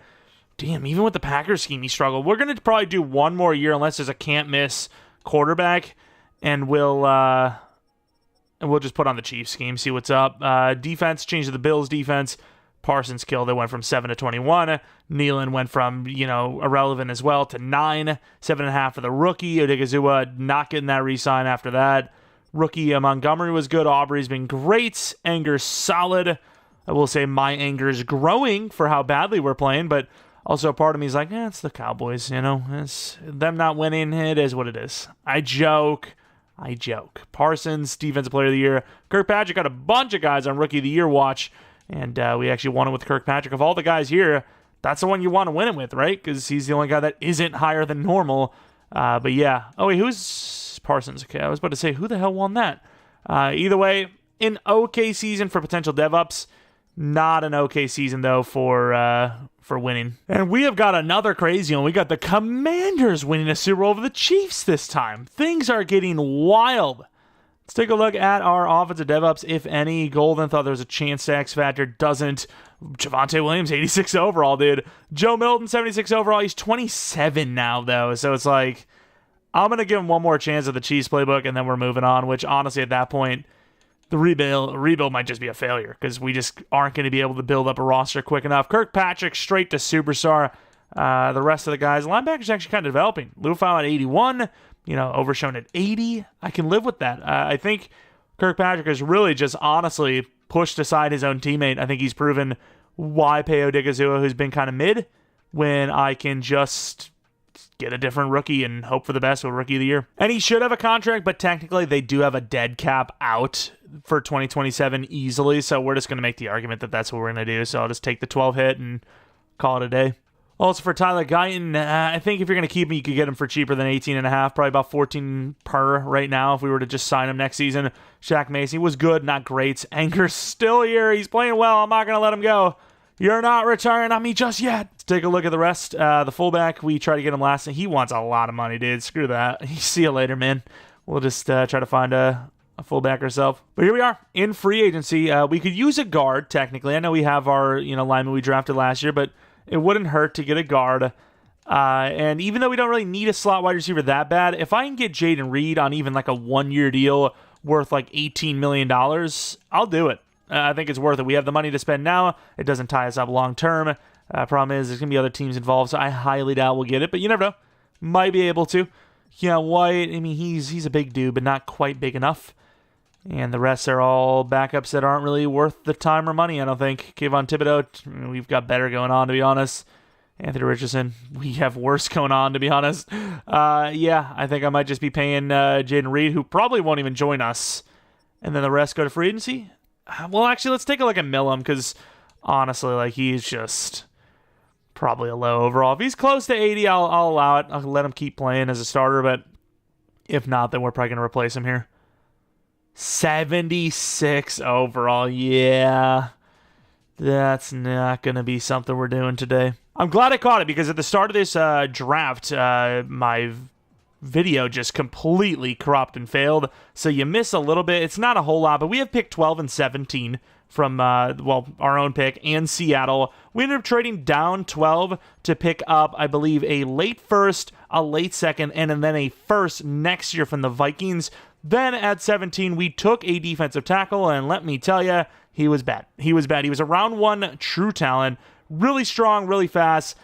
A: Damn, even with the Packers scheme, he struggled. We're going to probably do one more year unless there's a can't-miss quarterback, and we'll just put on the Chiefs scheme, see what's up. Defense, change to the Bills defense. Parsons killed. They went from 7 to 21. Nealon went from, irrelevant as well to 9. 7.5 for the rookie. Odigizua not getting that re-sign after that. Rookie Montgomery was good. Aubrey's been great. Anger's solid. I will say my anger is growing for how badly we're playing, but also part of me is like, it's the Cowboys, It's them not winning. It is what it is. I joke. Parsons, Defensive Player of the Year. Kirkpatrick got a bunch of guys on Rookie of the Year watch. And we actually won it with Kirkpatrick. Of all the guys here, that's the one you want to win it with, right? Because he's the only guy that isn't higher than normal. But yeah. Oh, wait, who's Parsons? Okay, I was about to say, who the hell won that? Either way, an okay season for potential dev-ups. Not an okay season, though, for winning. And we have got another crazy one. We got the Commanders winning a Super Bowl over the Chiefs this time. Things are getting wild. Let's take a look at our offensive dev-ups, if any. Golden thought there was a chance to X Factor. Doesn't. Javonte Williams, 86 overall, dude. Joe Milton, 76 overall. He's 27 now, though. So it's like, I'm going to give him one more chance at the Chiefs playbook, and then we're moving on, which honestly, at that point, the rebuild might just be a failure because we just aren't going to be able to build up a roster quick enough. Kirkpatrick, straight to superstar. The rest of the guys, linebackers actually kind of developing. Lufau at 81. Overshown at 80. I can live with that. I think Kirkpatrick has really just honestly pushed aside his own teammate. I think he's proven why pay Odigizua, who's been kind of mid, when I can just get a different rookie and hope for the best with Rookie of the Year. And he should have a contract, but technically they do have a dead cap out for 2027 easily, so we're just going to make the argument that that's what we're going to do. So I'll just take the 12 hit and call it a day. Also for Tyler Guyton, I think if you're going to keep him, you could get him for cheaper than 18.5, probably about 14 per right now if we were to just sign him next season. Shaq Mason was good, not great. Anger's still here. He's playing well. I'm not going to let him go. You're not retiring on me just yet. Let's take a look at the rest. The fullback, we tried to get him last, and he wants a lot of money, dude. Screw that. See you later, man. We'll just try to find a fullback ourselves. But here we are in free agency. We could use a guard, technically. I know we have our lineman we drafted last year, but it wouldn't hurt to get a guard. And even though we don't really need a slot wide receiver that bad, if I can get Jaden Reed on even like a 1-year deal worth like $18 million, I'll do it. I think it's worth it. We have the money to spend now. It doesn't tie us up long term. Problem is, there's going to be other teams involved, so I highly doubt we'll get it. But you never know. Might be able to. White, he's a big dude, but not quite big enough. And the rest are all backups that aren't really worth the time or money, I don't think. Kayvon Thibodeau, we've got better going on, to be honest. Anthony Richardson, we have worse going on, to be honest. I think I might just be paying Jaden Reed, who probably won't even join us. And then the rest go to free agency? Well, actually, let's take a look at Millham, because honestly, he's just probably a low overall. If he's close to 80, I'll allow it. I'll let him keep playing as a starter, but if not, then we're probably going to replace him here. 76 overall. Yeah, that's not going to be something we're doing today. I'm glad I caught it because at the start of this draft, my video just completely corrupt and failed. So you miss a little bit. It's not a whole lot, but we have picked 12 and 17 from, our own pick and Seattle. We ended up trading down 12 to pick up, I believe, a late first, a late second, and then a first next year from the Vikings. Then at 17, we took a defensive tackle, and let me tell you, he was bad. He was a round one true talent, really strong, really fast,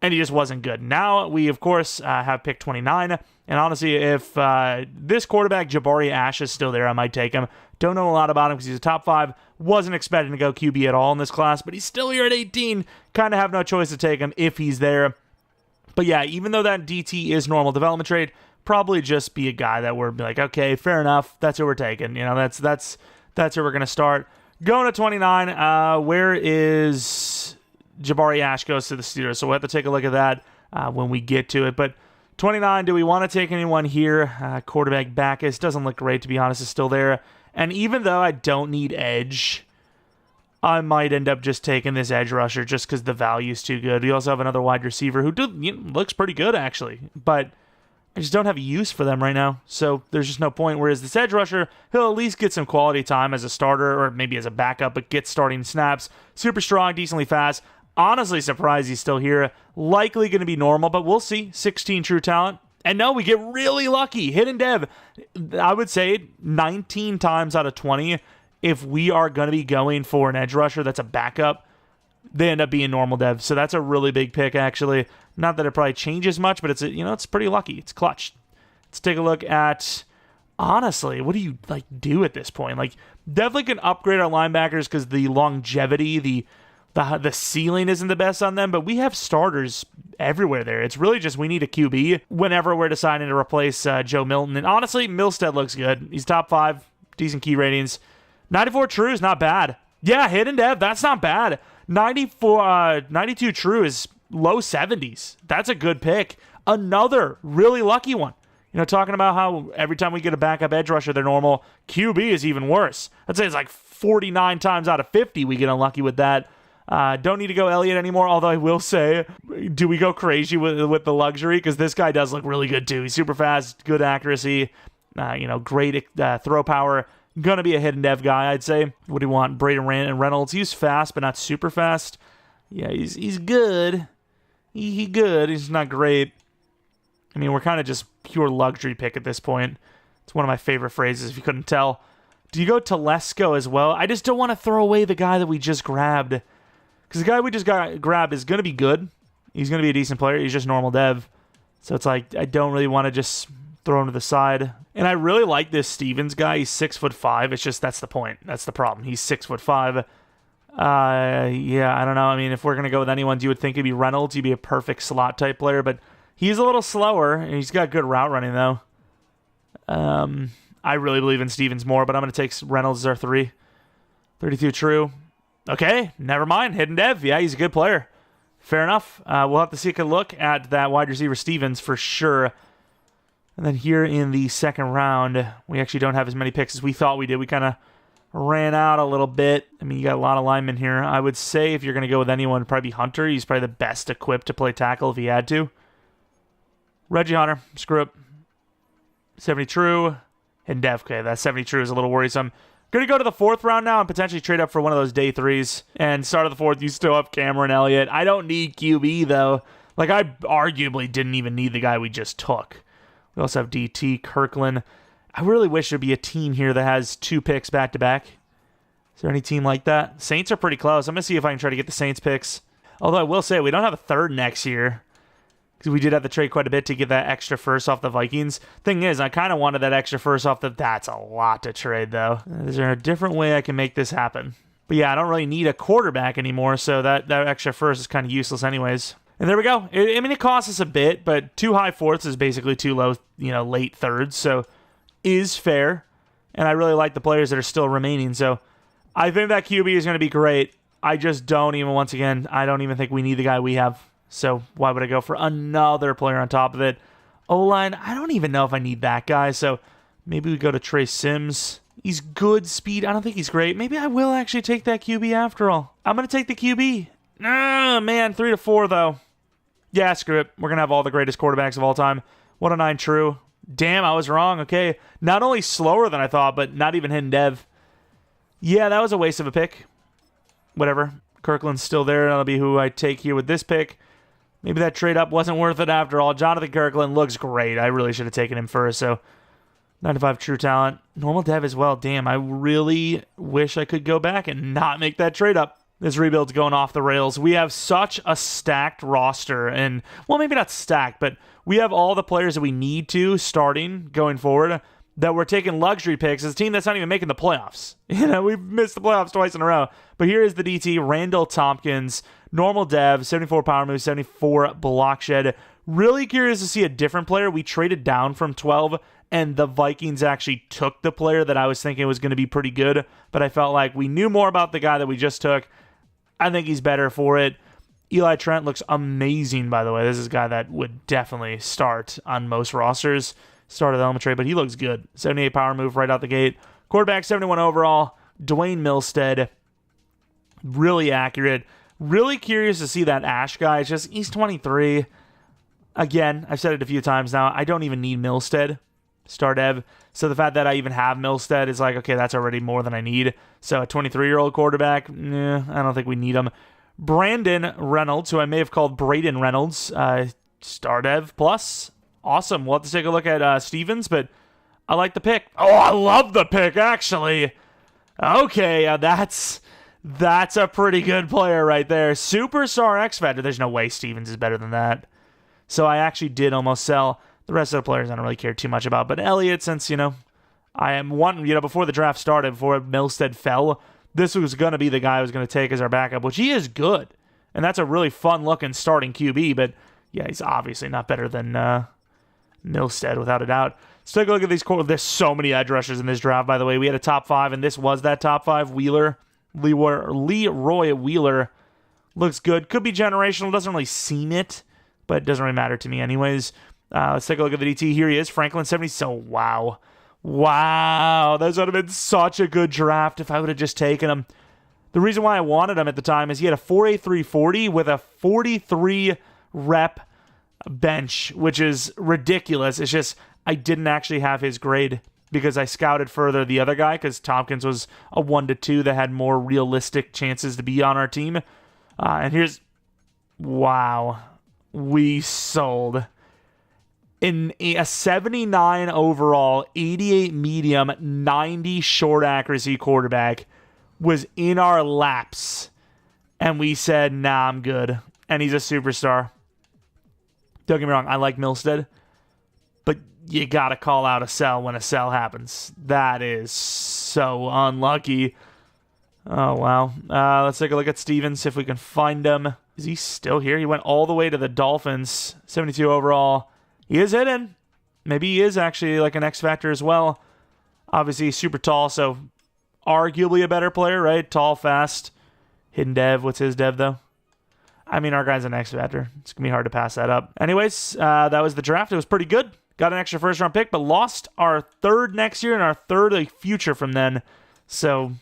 A: and he just wasn't good. Now we, of course, have pick 29, and honestly, if this quarterback, Jabari Ash, is still there, I might take him. Don't know a lot about him because he's a top 5. Wasn't expecting to go QB at all in this class, but he's still here at 18. Kind of have no choice to take him if he's there. But yeah, even though that DT is normal development trade, probably just be a guy that we're like, okay, fair enough. That's who we're taking. That's who we're going to start. Going to 29, where is Jabari Ash goes to the Steelers. So we'll have to take a look at that when we get to it. But 29, do we want to take anyone here? Quarterback Backus doesn't look great, to be honest, is still there. And even though I don't need edge, I might end up just taking this edge rusher just because the value is too good. We also have another wide receiver who looks pretty good, actually. But I just don't have a use for them right now, so there's just no point. Whereas this edge rusher, he'll at least get some quality time as a starter or maybe as a backup, but get starting snaps. Super strong, decently fast. Honestly surprised he's still here. Likely going to be normal, but we'll see. 16 true talent. And no, we get really lucky. Hidden dev, I would say 19 times out of 20, if we are going to be going for an edge rusher that's a backup, they end up being normal dev. So that's a really big pick, actually. Not that it probably changes much, but it's pretty lucky. It's clutch. Let's take a look at, honestly, what do you do at this point? Definitely can upgrade our linebackers because the longevity, the ceiling isn't the best on them, but we have starters everywhere there. It's really just we need a QB whenever we're deciding to replace Joe Milton. And honestly, Milstead looks good. He's top 5, decent key ratings. 94 true is not bad. Yeah, hidden dev, that's not bad. 92 true is low 70s. That's a good pick. Another really lucky one. Talking about how every time we get a backup edge rusher, they're normal. QB is even worse. I'd say it's 49 times out of 50 we get unlucky with that. Don't need to go Elliott anymore, although I will say, do we go crazy with the luxury? Because this guy does look really good too. He's super fast, good accuracy, great throw power. Gonna be a hidden dev guy, I'd say. What do you want? Braden and Reynolds. He's fast, but not super fast. Yeah, he's good. He's good. He's not great. I mean, we're kind of just pure luxury pick at this point. It's one of my favorite phrases, if you couldn't tell. Do you go Telesco as well? I just don't want to throw away the guy that we just grabbed. Because the guy we just grabbed is going to be good. He's going to be a decent player. He's just normal dev. So it's I don't really want to just throw him to the side. And I really like this Stevens guy. He's 6'5". It's just that's the point. That's the problem. He's 6'5". Yeah, I don't know. I mean, if we're going to go with anyone, you would think it'd be Reynolds. He'd be a perfect slot type player, but he's a little slower. And he's got good route running, though. I really believe in Stevens more, but I'm going to take Reynolds as our 3. 32 true. Okay, never mind. Hidden dev. Yeah, he's a good player. Fair enough. We'll have to take a look at that wide receiver Stevens for sure. And then here in the second round, we actually don't have as many picks as we thought we did. We kind of ran out a little bit. I mean, you got a lot of linemen here. I would say if you're going to go with anyone, it'd probably be Hunter. He's probably the best equipped to play tackle if he had to. Reggie Hunter. Screw it. 70 true. Hidden dev. Okay, that 70 true is a little worrisome. Going to go to the 4th round now and potentially trade up for one of those day 3s. And start of the 4th, you still have Cameron Elliott. I don't need QB, though. I arguably didn't even need the guy we just took. We also have DT, Kirkland. I really wish there'd be a team here that has 2 picks back-to-back. Is there any team like that? Saints are pretty close. I'm going to see if I can try to get the Saints picks. Although I will say, we don't have a 3rd next year. Because we did have to trade quite a bit to get that extra first off the Vikings. Thing is, I kind of wanted that extra first off That's a lot to trade, though. Is there a different way I can make this happen? But yeah, I don't really need a quarterback anymore, so that extra first is kind of useless anyways. And there we go. I mean, it costs us a bit, but 2 high 4ths is basically 2 low, late 3rds, so is fair. And I really like the players that are still remaining, so I think that QB is going to be great. I just don't even, once again, I don't even think we need the guy we have. So why would I go for another player on top of it? O-line, I don't even know if I need that guy, so maybe we go to Trey Sims. He's good speed. I don't think he's great. Maybe I will actually take that QB after all. I'm going to take the QB. Man, 3 to 4, though. Yeah, screw it. We're going to have all the greatest quarterbacks of all time. 109 true. Damn, I was wrong. Okay. Not only slower than I thought, but not even hidden dev. Yeah, that was a waste of a pick. Whatever. Kirkland's still there. That'll be who I take here with this pick. Maybe that trade up wasn't worth it after all. Jonathan Kirkland looks great. I really should have taken him first, so 95 true talent. Normal dev as well. Damn, I really wish I could go back and not make that trade up. This rebuild's going off the rails. We have such a stacked roster, and, well, maybe not stacked, but we have all the players that we need to starting going forward that we're taking luxury picks as a team that's not even making the playoffs. We've missed the playoffs twice in a row. But here is the DT, Randall Tompkins, normal dev, 74 power move, 74 block shed. Really curious to see a different player. We traded down from 12, and the Vikings actually took the player that I was thinking was going to be pretty good, but I felt like we knew more about the guy that we just took. I think he's better for it. Eli Trent looks amazing, by the way. This is a guy that would definitely start on most rosters. Started the element trade, but he looks good. 78 power move right out the gate. Quarterback, 71 overall. Dwayne Milstead. Really accurate. Really curious to see that Ash guy. It's just, he's 23. Again, I've said it a few times now, I don't even need Milstead, star dev. So the fact that I even have Milstead is like, okay, that's already more than I need. So a 23-year-old quarterback, I don't think we need him. Brandon Reynolds, who I may have called Braden Reynolds, star dev plus. Awesome. We'll have to take a look at Stevens, but I like the pick. Oh, I love the pick, actually. Okay, that's a pretty good player right there. Superstar X Factor. There's no way Stevens is better than that. So I actually did almost sell. The rest of the players I don't really care too much about. But Elliott, since, I am one, before the draft started, before Milstead fell, this was going to be the guy I was going to take as our backup, which he is good. And that's a really fun-looking starting QB. But, yeah, he's obviously not better than Milstead, without a doubt. Let's take a look at these. There's so many edge rushers in this draft, by the way. We had a top 5, and this was that top 5. Leroy Wheeler looks good. Could be generational. Doesn't really seem it, but it doesn't really matter to me anyways. Let's take a look at the DT. Here he is, Franklin 70. So, wow. This would have been such a good draft if I would have just taken him. The reason why I wanted him at the time is he had a 4.8340 with a 43 rep bench, which is ridiculous. It's just I didn't actually have his grade because I scouted further the other guy because Tompkins was a 1-2 that had more realistic chances to be on our team. And here's, wow, we sold. In a 79 overall, 88 medium, 90 short accuracy quarterback was in our laps. And we said, nah, I'm good. And he's a superstar. Don't get me wrong, I like Milstead. But you got to call out a sell when a sell happens. That is so unlucky. Oh, wow. Let's take a look at Stevens, see if we can find him. Is he still here? He went all the way to the Dolphins. 72 overall. He is hidden. Maybe he is actually like an X Factor as well. Obviously, he's super tall, so arguably a better player, right? Tall, fast. Hidden dev. What's his dev, though? I mean, our guy's an X Factor. It's going to be hard to pass that up. Anyways, that was the draft. It was pretty good. Got an extra first-round pick, but lost our third next year and our third a future from then. So,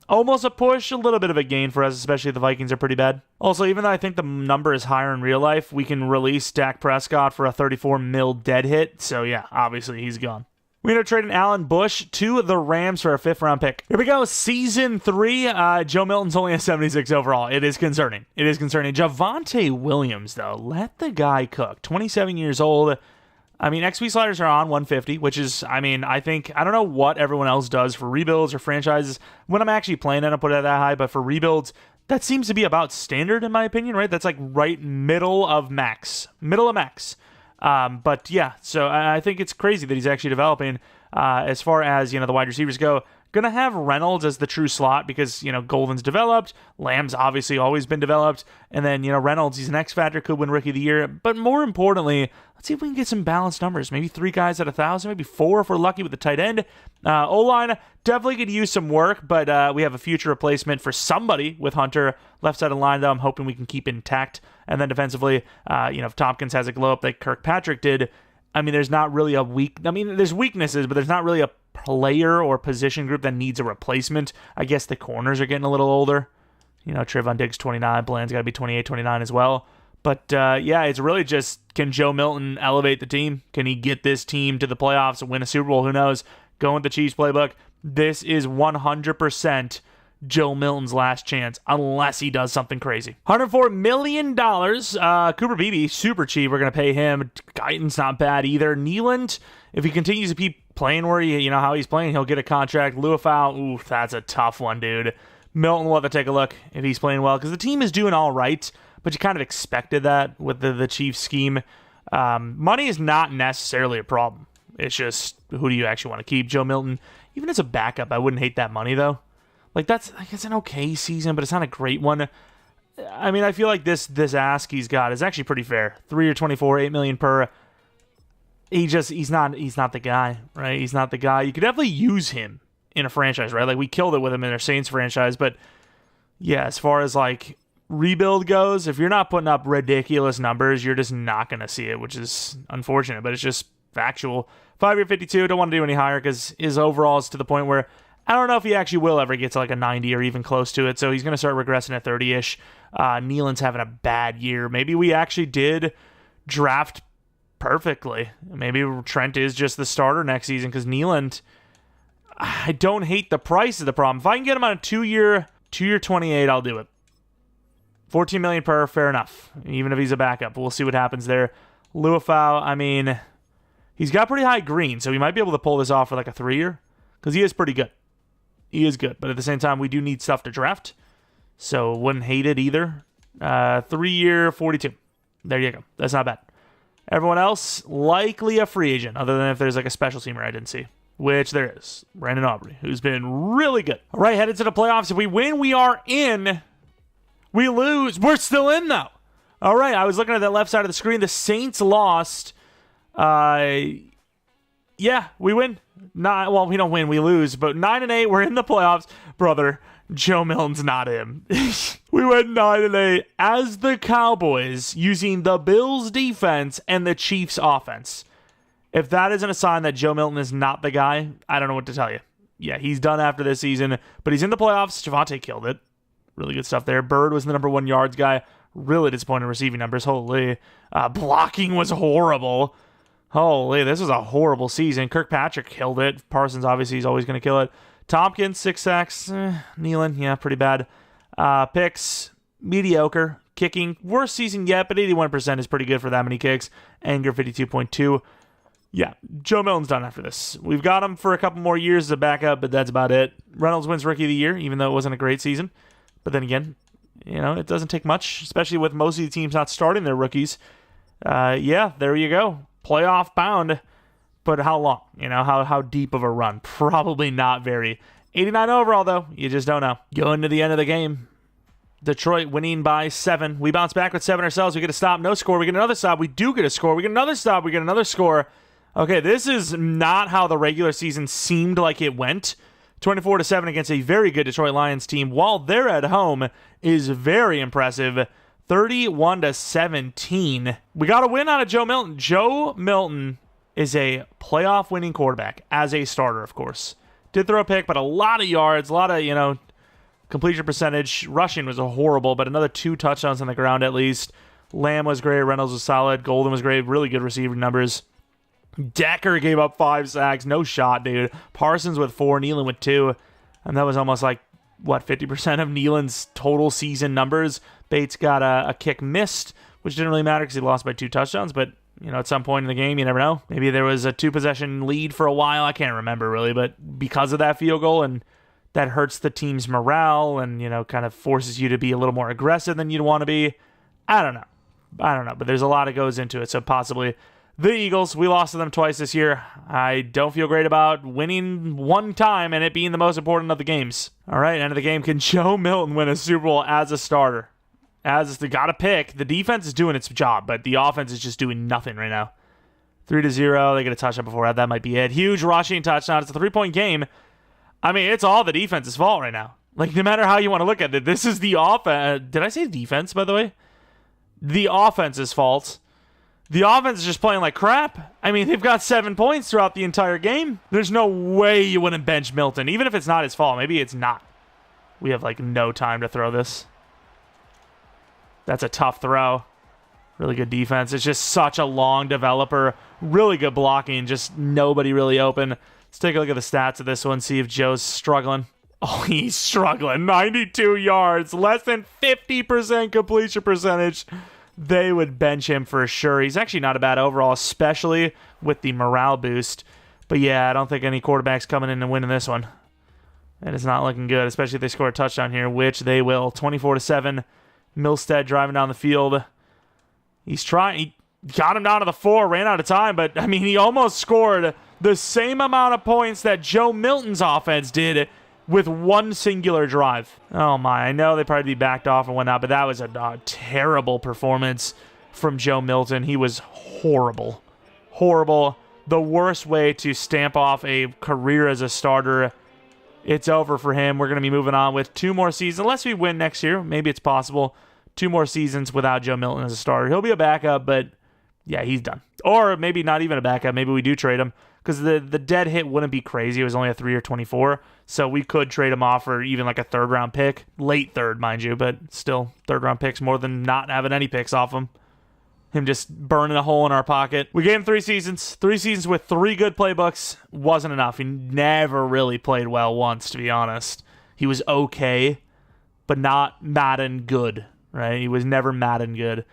A: almost a push, a little bit of a gain for us, especially if the Vikings are pretty bad. Also, even though I think the number is higher in real life, we can release Dak Prescott for a 34 mil dead hit. So, yeah, obviously he's gone. We ended up trading Alan Bush to the Rams for a 5th-round pick. Here we go, Season 3. Joe Milton's only a 76 overall. It is concerning. Javonte Williams, though, let the guy cook. 27 years old. I mean, XP sliders are on 150, which is, I don't know what everyone else does for rebuilds or franchises. When I'm actually playing, I don't put it that high, but for rebuilds, that seems to be about standard, in my opinion, right? That's like right middle of max. But yeah, so I think it's crazy that he's actually developing. As far as, the wide receivers go, going to have Reynolds as the true slot because, Golden's developed. Lamb's obviously always been developed. And then, Reynolds, he's an X Factor, could win Rookie of the Year. But more importantly, let's see if we can get some balanced numbers. Maybe 3 guys at 1,000, maybe 4 if we're lucky with the tight end. O-line definitely could use some work, but we have a future replacement for somebody with Hunter. Left side of the line, though, I'm hoping we can keep intact. And then defensively, if Tompkins has a glow up like Kirkpatrick did, there's not really there's weaknesses, but there's not really a player or position group that needs a replacement. I guess the corners are getting a little older. Trayvon Diggs 29, Bland's got to be 28, 29 as well. But yeah, it's really just, can Joe Milton elevate the team? Can he get this team to the playoffs and win a Super Bowl? Who knows? Going with the Chiefs playbook. This is 100% Joe Milton's last chance, unless he does something crazy. $104 million. Cooper Beebe, super cheap. We're going to pay him. Guyton's not bad either. Nealand, if he continues to keep playing where how he's playing, he'll get a contract. Luafau, ooh, that's a tough one, dude. Milton will have to take a look if he's playing well, because the team is doing all right, but you kind of expected that with the Chiefs scheme. Money is not necessarily a problem. It's just, who do you actually want to keep? Joe Milton, even as a backup, I wouldn't hate that money, though. It's an okay season, but it's not a great one. I feel like this ask he's got is actually pretty fair. 3 or 24, $8 million per. He's not the guy, right? He's not the guy. You could definitely use him in a franchise, right? Like, we killed it with him in our Saints franchise, but yeah, as far as rebuild goes, if you're not putting up ridiculous numbers, you're just not going to see it, which is unfortunate, but it's just factual. 5-year 52, don't want to do any higher because his overall is to the point where I don't know if he actually will ever get to a 90 or even close to it, so he's going to start regressing at 30-ish. Nealand's having a bad year. Maybe we actually did draft perfectly. Maybe Trent is just the starter next season because Nyland, I don't hate the price of the problem. If I can get him on a 2-year 28, I'll do it. 14 million per, fair enough. Even if he's a backup, we'll see what happens there. Luafau, I mean, he's got pretty high green, so he might be able to pull this off for like a 3-year because he is pretty good. He is good, but at the same time, we do need stuff to draft, so wouldn't hate it either. 3-year 42. There you go. That's not bad. Everyone else, likely a free agent, other than if there's like a special teamer I didn't see, which there is. Brandon Aubrey, who's been really good. All right, headed to the playoffs. If we win, we are in. We lose, we're still in, though. All right, I was looking at that left side of the screen. The Saints lost. Yeah, we win. Well, we don't win, we lose. But 9-8, we're in the playoffs. Brother, Joe Milton's not him. We went 9-8 as the Cowboys using the Bills' defense and the Chiefs' offense. If that isn't a sign that Joe Milton is not the guy, I don't know what to tell you. Yeah, he's done after this season, but he's in the playoffs. Javonte killed it. Really good stuff there. Bird was the number 1 yards guy. Really disappointing receiving numbers. Holy. Blocking was horrible. Holy, this was a horrible season. Kirkpatrick killed it. Parsons, obviously, he's always going to kill it. Tompkins, 6 sacks. Nealon, yeah, pretty bad. Picks, mediocre. Kicking, worst season yet, but 81% is pretty good for that many kicks. Anger, 52.2. Yeah, Joe Milton's done after this. We've got him for a couple more years as a backup, but that's about it. Reynolds wins Rookie of the Year, even though it wasn't a great season. But then again, it doesn't take much, especially with most of the teams not starting their rookies. Yeah, there you go. Playoff bound. But how long? How deep of a run? Probably not very. 89 overall, though. You just don't know. Going to the end of the game. Detroit winning by 7. We bounce back with 7 ourselves. We get a stop, no score. We get another stop. We do get a score. We get another stop. We get another score. Okay, this is not how the regular season seemed like it went. 24-7 against a very good Detroit Lions team while they're at home is very impressive. 31-17. We got a win out of Joe Milton. Joe Milton is a playoff winning quarterback as a starter, of course. Did throw a pick, but a lot of yards, a lot of, completion percentage. Rushing was horrible, but another 2 touchdowns on the ground at least. Lamb was great. Reynolds was solid. Golden was great. Really good receiving numbers. Decker gave up 5 sacks. No shot, dude. Parsons with 4. Nealon with 2. And that was almost 50% of Nealon's total season numbers. Bates got a kick missed, which didn't really matter because he lost by 2 touchdowns. But, at some point in the game, you never know. Maybe there was a 2-possession lead for a while. I can't remember, really. But because of that field goal, and that hurts the team's morale and, kind of forces you to be a little more aggressive than you'd want to be. I don't know. But there's a lot that goes into it. So possibly the Eagles, we lost to them twice this year. I don't feel great about winning 1 time and it being the most important of the games. All right, end of the game. Can Joe Milton win a Super Bowl as a starter? They got to pick. The defense is doing its job, but the offense is just doing nothing right now. 3-0. They get a touchdown before that. That might be it. Huge rushing touchdown. It's a 3-point game. I mean, it's all the defense's fault right now. No matter how you want to look at it, this is the offense. Did I say defense, by the way? The offense's fault. The offense is just playing like crap. I mean, they've got 7 points throughout the entire game. There's no way you wouldn't bench Milton, even if it's not his fault. Maybe it's not. We have, no time to throw this. That's a tough throw. Really good defense. It's just such a long developer. Really good blocking. Just nobody really open. Let's take a look at the stats of this one, see if Joe's struggling. Oh, he's struggling. 92 yards. Less than 50% completion percentage. They would bench him for sure. He's actually not a bad overall, especially with the morale boost. But yeah, I don't think any quarterback's coming in and winning this one. And it's not looking good, especially if they score a touchdown here, which they will. 24-7. Milstead driving down the field. He's trying. He got him down to the 4, ran out of time, but I mean, he almost scored the same amount of points that Joe Milton's offense did with 1 singular drive. Oh my, I know they probably be backed off and whatnot, but that was a terrible performance from Joe Milton. He was horrible. Horrible. The worst way to stamp off a career as a starter. It's over for him. We're going to be moving on with 2 more seasons. Unless we win next year, maybe it's possible. 2 more seasons without Joe Milton as a starter. He'll be a backup, but yeah, he's done. Or maybe not even a backup. Maybe we do trade him because the dead hit wouldn't be crazy. It was only a 3 or 24, so we could trade him off for even a 3rd-round pick. Late 3rd, mind you, but still 3rd-round picks more than not having any picks off him. Him just burning a hole in our pocket. We gave him 3 seasons. 3 seasons with 3 good playbooks. Wasn't enough. He never really played well once, to be honest. He was okay, but not Madden good, right? He was never Madden good.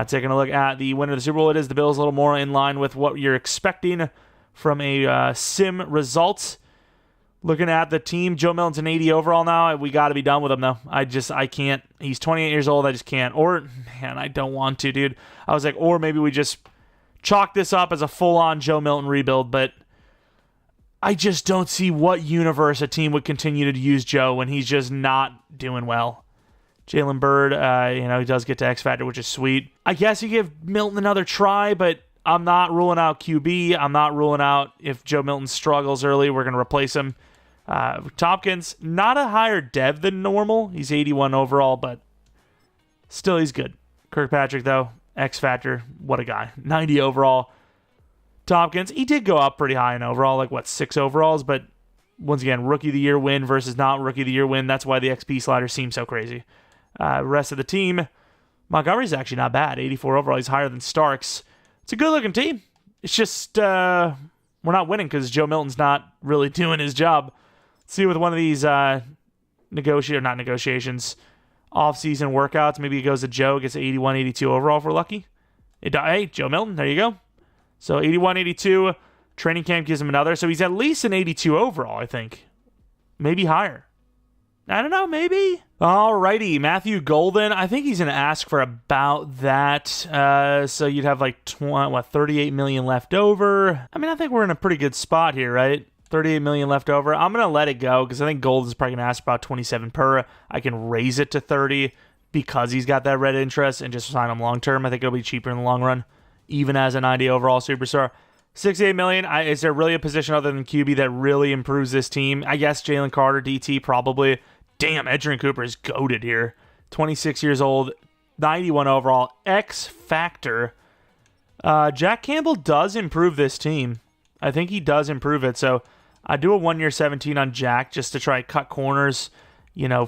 A: Taking a look at the winner of the Super Bowl, it is the Bills, a little more in line with what you're expecting from a sim result. Looking at the team, Joe Milton's an 80 overall now. We got to be done with him, though. I can't. He's 28 years old. I just can't. Or, man, I don't want to, dude. I was like, or maybe we just chalk this up as a full-on Joe Milton rebuild, but I just don't see what universe a team would continue to use Joe when he's just not doing well. Jalen Byrd, he does get to X Factor, which is sweet. I guess you give Milton another try, but I'm not ruling out QB. I'm not ruling out if Joe Milton struggles early, we're going to replace him. Tompkins, not a higher dev than normal. He's 81 overall, but still he's good. Kirkpatrick, though, X Factor, what a guy. 90 overall. Tompkins, he did go up pretty high in overall, 6 overalls, but once again, Rookie of the Year win versus not Rookie of the Year win. That's why the XP slider seems so crazy. Rest of the team, Montgomery's actually not bad. 84 overall, he's higher than Starks. It's a good-looking team. It's just we're not winning because Joe Milton's not really doing his job. Let's see with one of these negotiations, off-season workouts. Maybe it goes to Joe, gets 81, 82 overall if we're lucky. Hey, Joe Milton, there you go. So 81, 82. Training camp gives him another. So he's at least an 82 overall, I think. Maybe higher. I don't know, maybe. Alrighty, Matthew Golden. I think he's going to ask for about that. So you'd have 38 million left over. I mean, I think we're in a pretty good spot here, right? 38 million left over. I'm going to let it go because I think Golden's probably going to ask about 27 per. I can raise it to 30 because he's got that red interest and just sign him long term. I think it'll be cheaper in the long run, even as a 90 overall superstar. 68 million. Is there really a position other than QB that really improves this team? I guess Jalen Carter, DT, probably. Damn, Edgerrin Cooper is goated here. 26 years old, 91 overall, X Factor. Jack Campbell does improve this team. I think he does improve it. So I do a 1-year 17 on Jack just to try cut corners,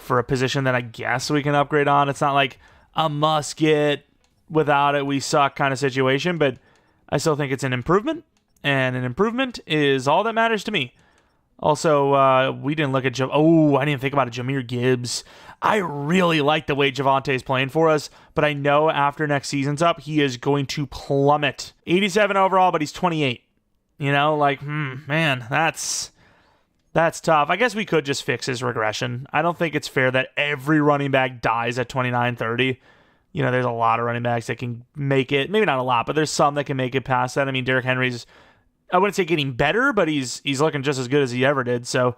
A: for a position that I guess we can upgrade on. It's not like a must get, without it we suck kind of situation, but I still think it's an improvement, and an improvement is all that matters to me. Also, we didn't look at I didn't think about it. Jahmyr Gibbs. I really like the way Javante's playing for us, but I know after next season's up, he is going to plummet. 87 overall, but he's 28. Man, that's tough. I guess we could just fix his regression. I don't think it's fair that every running back dies at 29, 30. There's a lot of running backs that can make it. Maybe not a lot, but there's some that can make it past that. I mean, Derrick Henry's, I wouldn't say getting better, but he's looking just as good as he ever did. So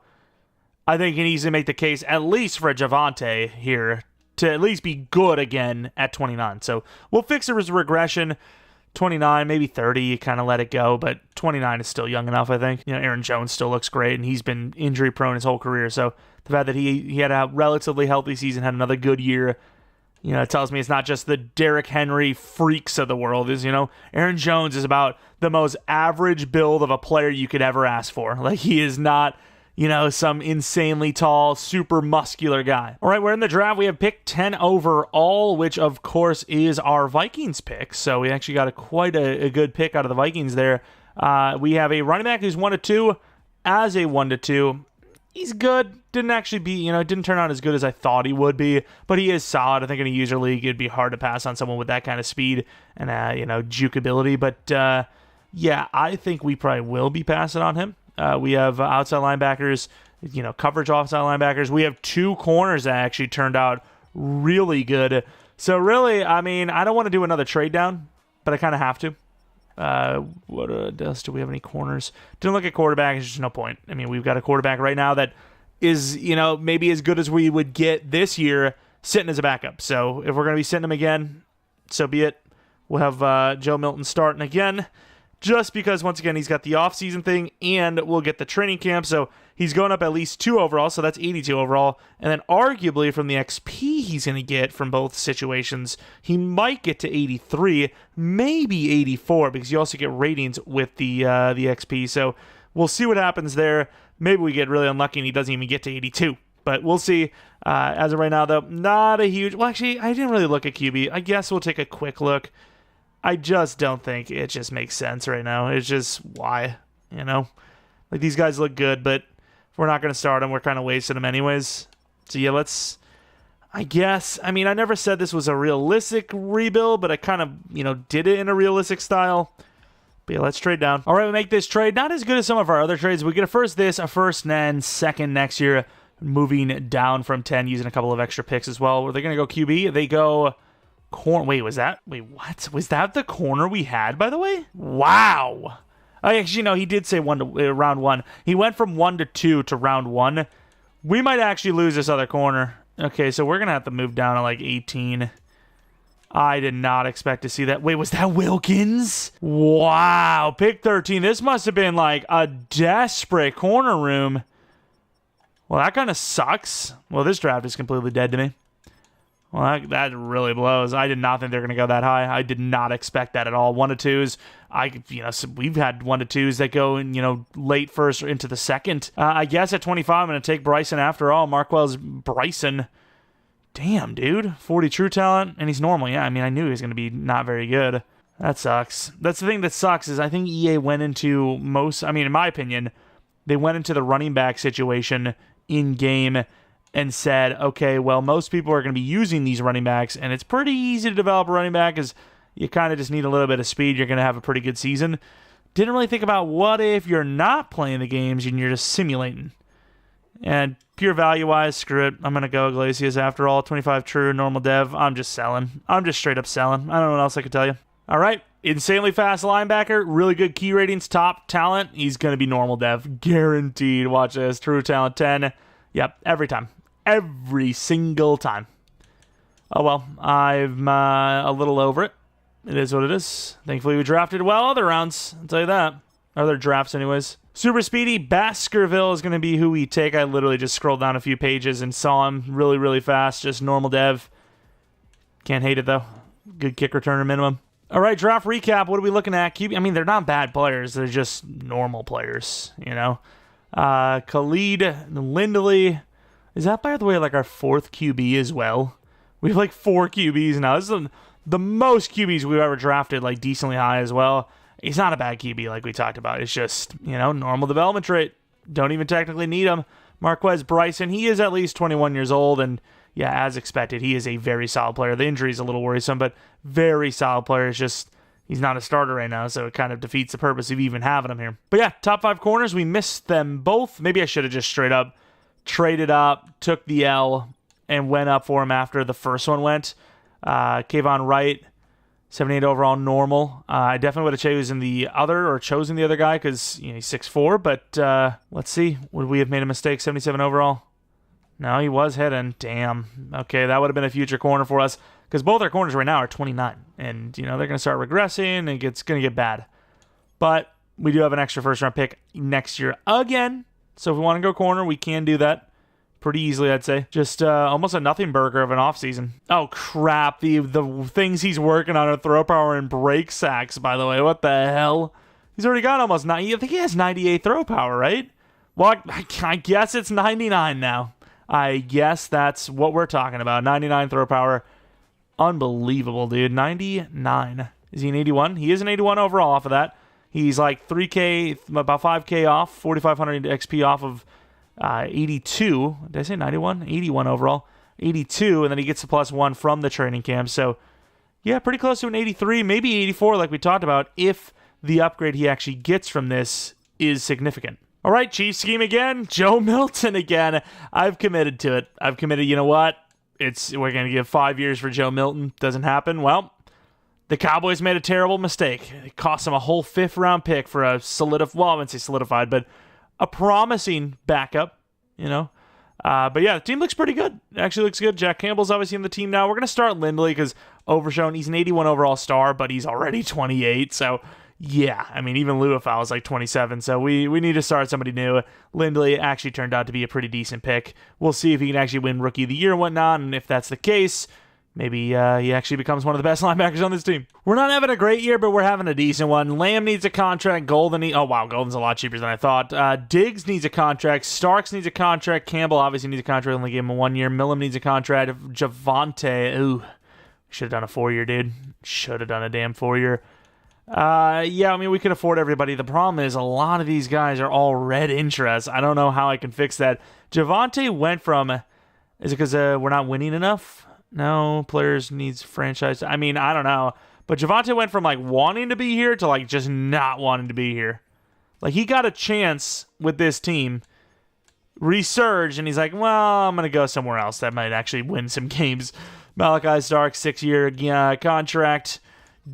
A: I think he needs to make the case, at least for Javonte here, to at least be good again at 29. So we'll fix his regression. 29, maybe 30, you kind of let it go, but 29 is still young enough, I think. Aaron Jones still looks great, and he's been injury-prone his whole career. So the fact that he had a relatively healthy season, had another good year, it tells me it's not just the Derrick Henry freaks of the world. Aaron Jones is about the most average build of a player you could ever ask for. He is not, some insanely tall, super muscular guy. All right, we're in the draft. We have pick 10 overall, which, of course, is our Vikings pick. So we actually got quite a good pick out of the Vikings there. We have a running back who's 1-2 as a 1-2. He's good. Didn't actually be, didn't turn out as good as I thought he would be, but he is solid. I think in a user league, it'd be hard to pass on someone with that kind of speed and, juke ability. But, I think we probably will be passing on him. We have outside linebackers, coverage outside linebackers. We have 2 corners that actually turned out really good. So really, I don't want to do another trade down, but I kind of have to. What else do we have? Any corners? Didn't look at quarterback. There's just no point. We've got a quarterback right now that is, maybe as good as we would get this year sitting as a backup. So if we're going to be sitting him again, so be it. We'll have Joe Milton starting again, just because, once again, he's got the offseason thing, and we'll get the training camp. So he's going up at least 2 overall, so that's 82 overall. And then arguably from the XP he's going to get from both situations, he might get to 83, maybe 84, because you also get ratings with the XP. So we'll see what happens there. Maybe we get really unlucky and he doesn't even get to 82. But we'll see. As of right now, though, not a huge... Well, actually, I didn't really look at QB. I guess we'll take a quick look. I just don't think it just makes sense right now. It's just why, you know? Like, these guys look good, but if we're not going to start them, we're kind of wasting them anyways. So, yeah, let's... I guess, I mean, I never said this was a realistic rebuild, but I kind of, you know, did it in a realistic style. But yeah, let's trade down. All right, we make this trade. Not as good as some of our other trades. We get a first this, a first and second next year, moving down from 10, using a couple of extra picks as well. Were they going to go QB? They go Wait, was that? Wait, what? Was that the corner we had, by the way? Wow. Oh, actually, no, he did say round 1. He went from 1 to 2 to round 1. We might actually lose this other corner. Okay, so we're going to have to move down to like 18. I did not expect to see that. Wait, was that Wilkins? Wow, pick 13. This must have been like a desperate corner room. Well, that kind of sucks. Well, this draft is completely dead to me. Well, that really blows. I did not think they were going to go that high. I did not expect that at all. 1 to 2s. So we've had 1 to 2s that go in, late first or into the second. I guess at 25, I'm going to take Bryson after all. Marquez Bryson. Damn, dude. 40 true talent, and he's normal. Yeah, I mean, I knew he was going to be not very good. That sucks. That's the thing that sucks is I think EA went into in my opinion, they went into the running back situation in-game and said, okay, well, most people are going to be using these running backs, and it's pretty easy to develop a running back because you kind of just need a little bit of speed. You're going to have a pretty good season. Didn't really think about what if you're not playing the games and you're just simulating. And pure value-wise, screw it. I'm going to go Iglesias after all. 25 true, normal dev. I'm just selling. I'm just straight up selling. I don't know what else I could tell you. All right. Insanely fast linebacker. Really good key ratings. Top talent. He's going to be normal dev. Guaranteed. Watch this. True talent 10. Yep. Every time. Every single time. Oh, well. I'm a little over it. It is what it is. Thankfully, we drafted well other rounds. I'll tell you that. Other drafts, anyways. Super speedy. Baskerville is going to be who we take. I literally just scrolled down a few pages and saw him really, really fast. Just normal dev. Can't hate it, though. Good kick returner minimum. All right, draft recap. What are we looking at? QB, I mean, they're not bad players. They're just normal players, Khalid Lindley. Is that, by the way, like our 4th QB as well? We have like 4 QBs now. This is the most QBs we've ever drafted, like decently high as well. He's not a bad QB like we talked about. It's just, normal development rate. Don't even technically need him. Marquez Bryson, he is at least 21 years old, and yeah, as expected, he is a very solid player. The injury is a little worrisome, but very solid player. It's just, he's not a starter right now, so it kind of defeats the purpose of even having him here. But yeah, top 5 corners, we missed them both. Maybe I should have just straight up traded up, took the L, and went up for him after the first one went. Kayvon Wright, 78 overall, normal. I definitely would have chosen the other guy because he's 6'4", but let's see. Would we have made a mistake? 77 overall? No, he was hitting. Damn. Okay, that would have been a future corner for us because both our corners right now are 29, and they're going to start regressing, and it's going to get bad. But we do have an extra first-round pick next year again, so if we want to go corner, we can do that pretty easily, I'd say. Just almost a nothing burger of an offseason. Oh, crap. The things he's working on are throw power and break sacks, by the way. What the hell? He's already got almost 90. I think he has 98 throw power, right? Well, I guess it's 99 now. I guess that's what we're talking about. 99 throw power. Unbelievable, dude. 99. Is he an 81? He is an 81 overall off of that. He's like 3K, about 5K off, 4,500 XP off of 82. Did I say 91? 81 overall. 82, and then he gets the +1 from the training camp. So, yeah, pretty close to an 83, maybe 84 like we talked about, if the upgrade he actually gets from this is significant. All right, Chiefs scheme again. Joe Milton again. I've committed to it. I've committed, you know what? We're going to give 5 years for Joe Milton. Doesn't happen. Well, the Cowboys made a terrible mistake. It cost them a whole 5th-round pick for a I wouldn't say solidified, but a promising backup, But yeah, the team looks pretty good. It actually looks good. Jack Campbell's obviously in the team now. We're going to start Lindley because overshown. He's an 81 overall star, but he's already 28. So, yeah, I mean, even Luafau is like 27. So we need to start somebody new. Lindley actually turned out to be a pretty decent pick. We'll see if he can actually win Rookie of the Year and whatnot. And if that's the case, maybe he actually becomes one of the best linebackers on this team. We're not having a great year, but we're having a decent one. Lamb needs a contract. Golden's a lot cheaper than I thought. Diggs needs a contract. Starks needs a contract. Campbell obviously needs a contract. Only gave him a 1 year. Millam needs a contract. Javante, Should have done a 4-year, dude. Should have done a damn 4-year. Yeah, I mean, we could afford everybody. The problem is a lot of these guys are all red interest. I don't know how I can fix that. Javonte went from, is it because we're not winning enough? No, players needs franchise. I mean, I don't know. But Javonte went from like wanting to be here to like just not wanting to be here. Like he got a chance with this team, resurged, and he's like, well, I'm going to go somewhere else that might actually win some games. Malachi Stark, 6-year contract.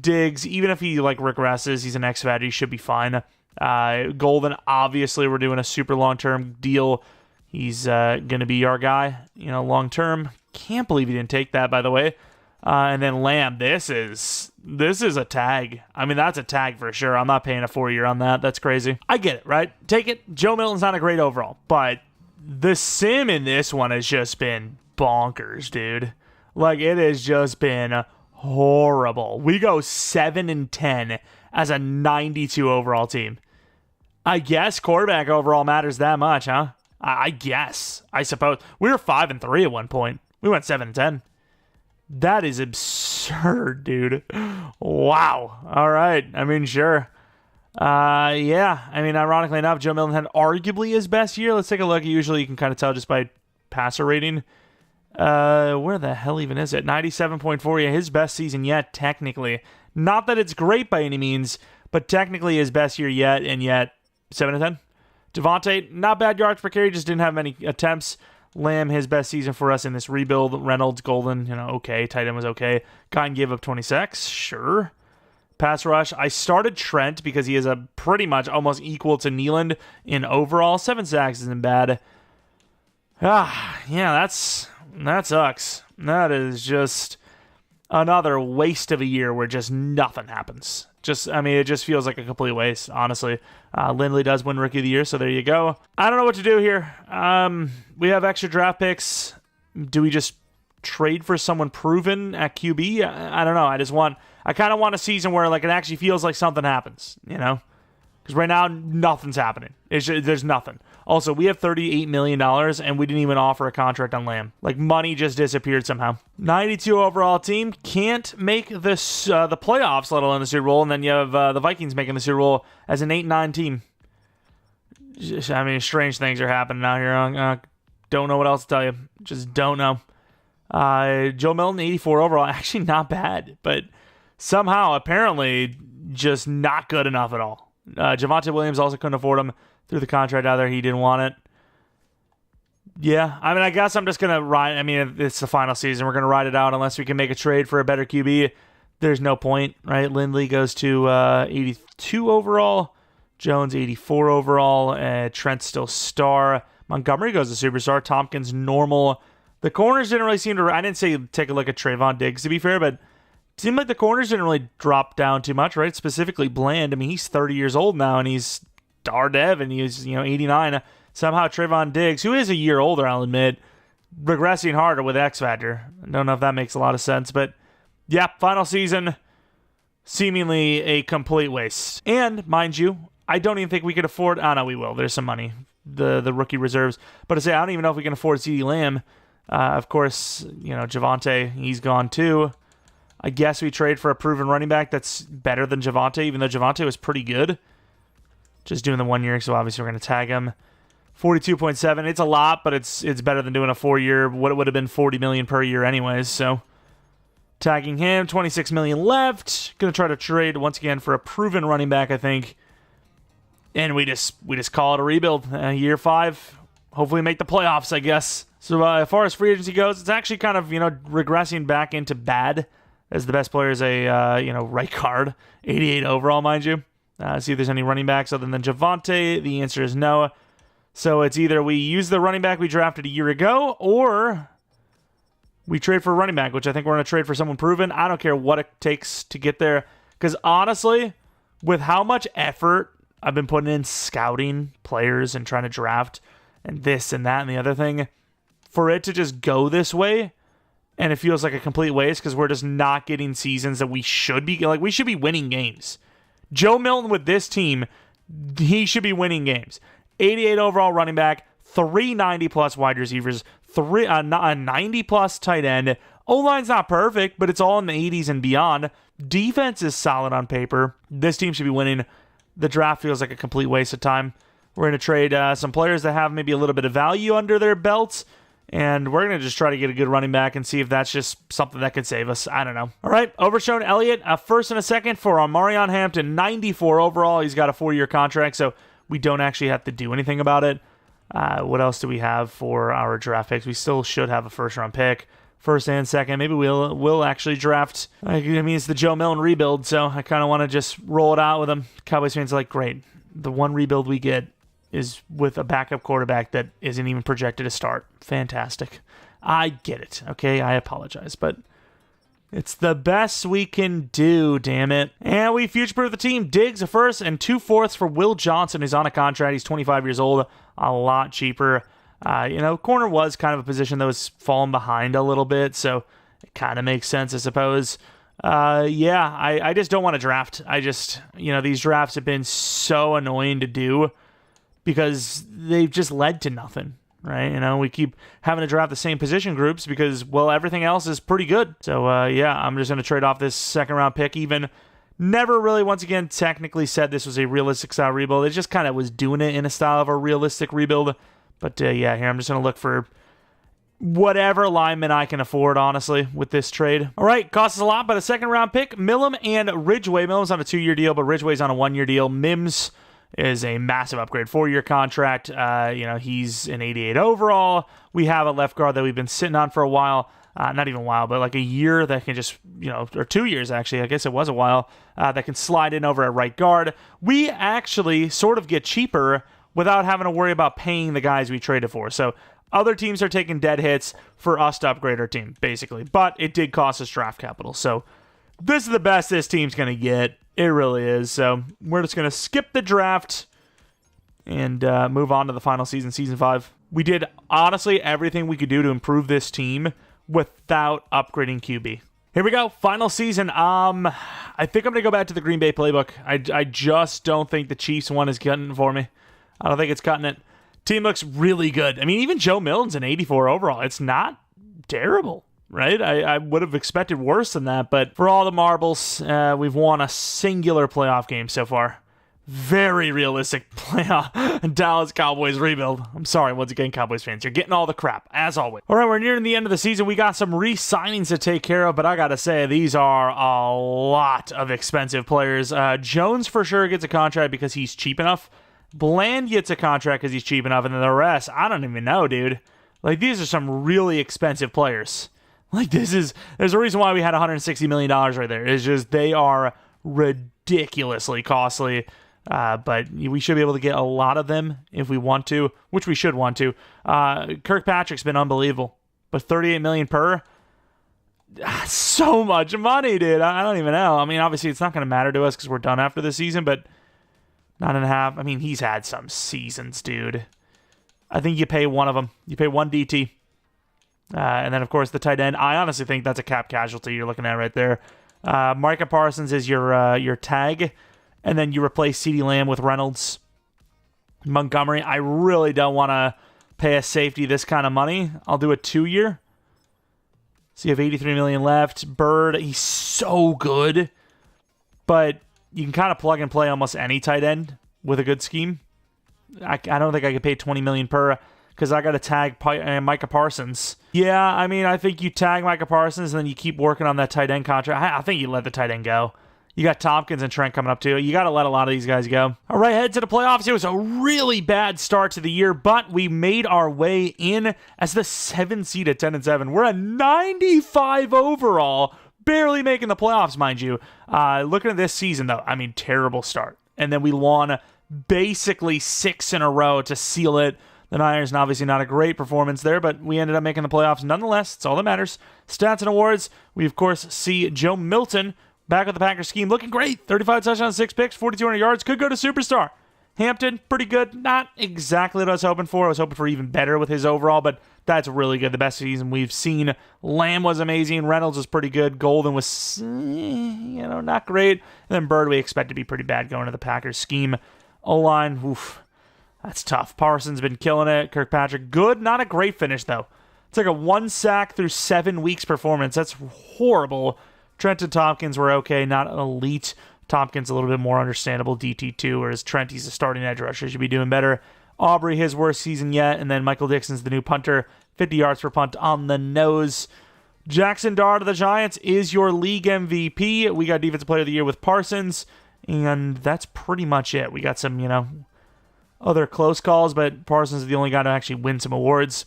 A: Diggs, even if he like regresses, he's an X-Factor, he should be fine. Golden, obviously, we're doing a super long-term deal. He's going to be our guy, long-term. Can't believe he didn't take that, by the way. And then Lamb, this is a tag. I mean, that's a tag for sure. I'm not paying a 4-year on that. That's crazy. I get it, right? Take it. Joe Milton's not a great overall, but the sim in this one has just been bonkers, dude. Like, it has just been horrible. We go 7-10 as a 92 overall team. I guess quarterback overall matters that much, huh? I guess. I suppose. We were 5-3 at one point. We went 7-10. That is absurd, dude. Wow. All right. I mean, sure. Yeah. I mean, ironically enough, Joe Milton had arguably his best year. Let's take a look. Usually you can kind of tell just by passer rating. Where the hell even is it? 97.4. Yeah, his best season yet, technically. Not that it's great by any means, but technically his best year yet, and yet 7-10. Javonte, not bad yards per carry, just didn't have many attempts. Lamb, his best season for us in this rebuild. Reynolds, Golden, okay. Tight end was okay. Cotton gave up 26, sure. Pass rush, I started Trent because he is a pretty much almost equal to Nealand in overall. 7 sacks isn't bad. Yeah, that sucks. That is just another waste of a year where just nothing happens. It just feels like a complete waste, honestly. Lindley does win Rookie of the Year, so there you go. I don't know what to do here. We have extra draft picks. Do we just trade for someone proven at QB? I don't know. I kind of want a season where like it actually feels like something happens, Because right now, nothing's happening. There's nothing. Also, we have $38 million, and we didn't even offer a contract on Lamb. Like, money just disappeared somehow. 92 overall team. Can't make this the playoffs, let alone the Super Bowl. And then you have the Vikings making the Super Bowl as an 8-9 team. Strange things are happening out here. Don't know what else to tell you. Just don't know. Joe Milton, 84 overall. Actually, not bad. But somehow, apparently, just not good enough at all. Javonte Williams also couldn't afford him. Threw the contract out there. He didn't want it. Yeah, I guess I'm just going to ride. It's the final season. We're going to ride it out unless we can make a trade for a better QB. There's no point, right? Lindley goes to 82 overall. Jones, 84 overall. Trent still star. Montgomery goes to superstar. Tompkins, normal. The corners didn't really seem to... I didn't say take a look at Trayvon Diggs, to be fair, but it seemed like the corners didn't really drop down too much, right? Specifically Bland. He's 30 years old now, and he's star dev, and he's 89. Somehow Trayvon Diggs, who is a year older, I'll admit, regressing harder with X Factor. I don't know if that makes a lot of sense, but yeah, final season, seemingly a complete waste. And mind you, I don't even think we could afford. Oh no, we will. There's some money, the rookie reserves. But to say, I don't even know if we can afford CeeDee Lamb. Of course, Javonte, he's gone too. I guess we trade for a proven running back that's better than Javonte, even though Javonte was pretty good. Just doing the 1 year, so obviously we're going to tag him. 42.7, it's a lot, but it's better than doing a 4-year. What it would have been $40 million per year anyways, so tagging him. $26 million left. Going to try to trade once again for a proven running back, I think. And we just call it a rebuild. Year 5, hopefully make the playoffs, I guess. So as far as free agency goes, it's actually kind of, regressing back into bad. As the best player is a, right guard. 88 overall, mind you. See if there's any running backs other than Javonte. The answer is no. So it's either we use the running back we drafted a year ago, or we trade for a running back, which I think we're going to trade for someone proven. I don't care what it takes to get there. Because honestly, with how much effort I've been putting in scouting players and trying to draft and this and that and the other thing, for it to just go this way, and it feels like a complete waste because we're just not getting seasons that we should be. Like, we should be winning games. Joe Milton with this team, he should be winning games. 88 overall running back, 390 plus wide receivers, a 90 plus tight end, O-line's not perfect, but it's all in the 80s and beyond. Defense is solid on paper. This team should be winning. The draft feels like a complete waste of time. We're going to trade some players that have maybe a little bit of value under their belts, and we're going to just try to get a good running back and see if that's just something that could save us. I don't know. All right, Overshown Elliott, a first and a second for Omarion Hampton, 94 overall. He's got a 4-year contract, so we don't actually have to do anything about it. What else do we have for our draft picks? We still should have a first-round pick. First and second. Maybe we'll actually draft. I mean, it's the Joe Milton rebuild, so I kind of want to just roll it out with him. Cowboys fans are like, great. The one rebuild we get is with a backup quarterback that isn't even projected to start. Fantastic. I get it, okay? I apologize, but it's the best we can do, damn it. And we future-proof the team. Diggs, a first and 2 fourths for Will Johnson, who's on a contract. He's 25 years old, a lot cheaper. Corner was kind of a position that was falling behind a little bit, so it kind of makes sense, I suppose. I just don't want to draft. These drafts have been so annoying to do because they've just led to nothing, right? We keep having to draft the same position groups because, well, everything else is pretty good. So, I'm just going to trade off this second-round pick. Even never really, once again, technically said this was a realistic style rebuild. It just kind of was doing it in a style of a realistic rebuild. But, here, I'm just going to look for whatever lineman I can afford, honestly, with this trade. All right, costs us a lot, but a second-round pick. Milam and Ridgeway. Milam's on a 2-year deal, but Ridgeway's on a 1-year deal. Mims is a massive upgrade. 4-year contract. He's an 88 overall. We have a left guard that we've been sitting on for a while. Not even a while, but like a year that can just, or 2 years, actually. I guess it was a while. That can slide in over at right guard. We actually sort of get cheaper without having to worry about paying the guys we traded for. So other teams are taking dead hits for us to upgrade our team, basically. But it did cost us draft capital. So this is the best this team's going to get. It really is. So we're just going to skip the draft and move on to the final season, Season 5. We did, honestly, everything we could do to improve this team without upgrading QB. Here we go. Final season. I think I'm going to go back to the Green Bay playbook. I just don't think the Chiefs one is cutting it for me. I don't think it's cutting it. Team looks really good. I mean, even Joe Milton's an 84 overall. It's not terrible, right? I would have expected worse than that, but for all the marbles, we've won a singular playoff game so far. Very realistic playoff Dallas Cowboys rebuild. I'm sorry, once again, Cowboys fans. You're getting all the crap, as always. All right, we're nearing the end of the season. We got some re-signings to take care of, but I got to say, these are a lot of expensive players. Jones for sure gets a contract because he's cheap enough. Bland gets a contract because he's cheap enough, and then the rest, I don't even know, dude. Like, these are some really expensive players. Like, there's a reason why we had $160 million right there. It's just, they are ridiculously costly, but we should be able to get a lot of them if we want to, which we should want to. Kirkpatrick's been unbelievable, but $38 million per, so much money, dude. I don't even know. I mean, obviously, it's not going to matter to us because we're done after the season, but 9.5. I mean, he's had some seasons, dude. I think you pay one of them. You pay one DT. And then, of course, the tight end. I honestly think that's a cap casualty you're looking at right there. Micah Parsons is your tag. And then you replace CeeDee Lamb with Reynolds. Montgomery, I really don't want to pay a safety this kind of money. I'll do a 2-year. So you have $83 million left. Bird, he's so good. But you can kind of plug and play almost any tight end with a good scheme. I don't think I could pay $20 million per because I got to tag Micah Parsons. Yeah, I mean, I think you tag Micah Parsons and then you keep working on that tight end contract. I think you let the tight end go. You got Tompkins and Trent coming up too. You got to let a lot of these guys go. All right, head to the playoffs. It was a really bad start to the year, but we made our way in as the 7th seed at 10-7. We're a 95 overall. Barely making the playoffs, mind you. Looking at this season, though, I mean, terrible start. And then we won basically 6 in a row to seal it. The Niners, obviously not a great performance there, but we ended up making the playoffs nonetheless. It's all that matters. Stats and awards. We, of course, see Joe Milton back with the Packers scheme. Looking great. 35 touchdowns, 6 picks, 4,200 yards. Could go to superstar. Hampton, pretty good. Not exactly what I was hoping for. I was hoping for even better with his overall, but that's really good. The best season we've seen. Lamb was amazing. Reynolds was pretty good. Golden was, not great. And then Bird we expect to be pretty bad going to the Packers scheme. O-line, oof, that's tough. Parsons been killing it. Kirkpatrick, good. Not a great finish, though. It's like a 1 sack through 7 weeks performance. That's horrible. Trent and Tompkins were okay, not elite. Tompkins a little bit more understandable DT2, whereas Trent, he's a starting edge rusher, should be doing better. Aubrey, his worst season yet, and then Michael Dixon's the new punter, 50 yards per punt on the nose. Jackson Dart of the Giants is your league MVP. We got Defensive Player of the Year with Parsons, and that's pretty much it. We got some, other close calls, but Parsons is the only guy to actually win some awards.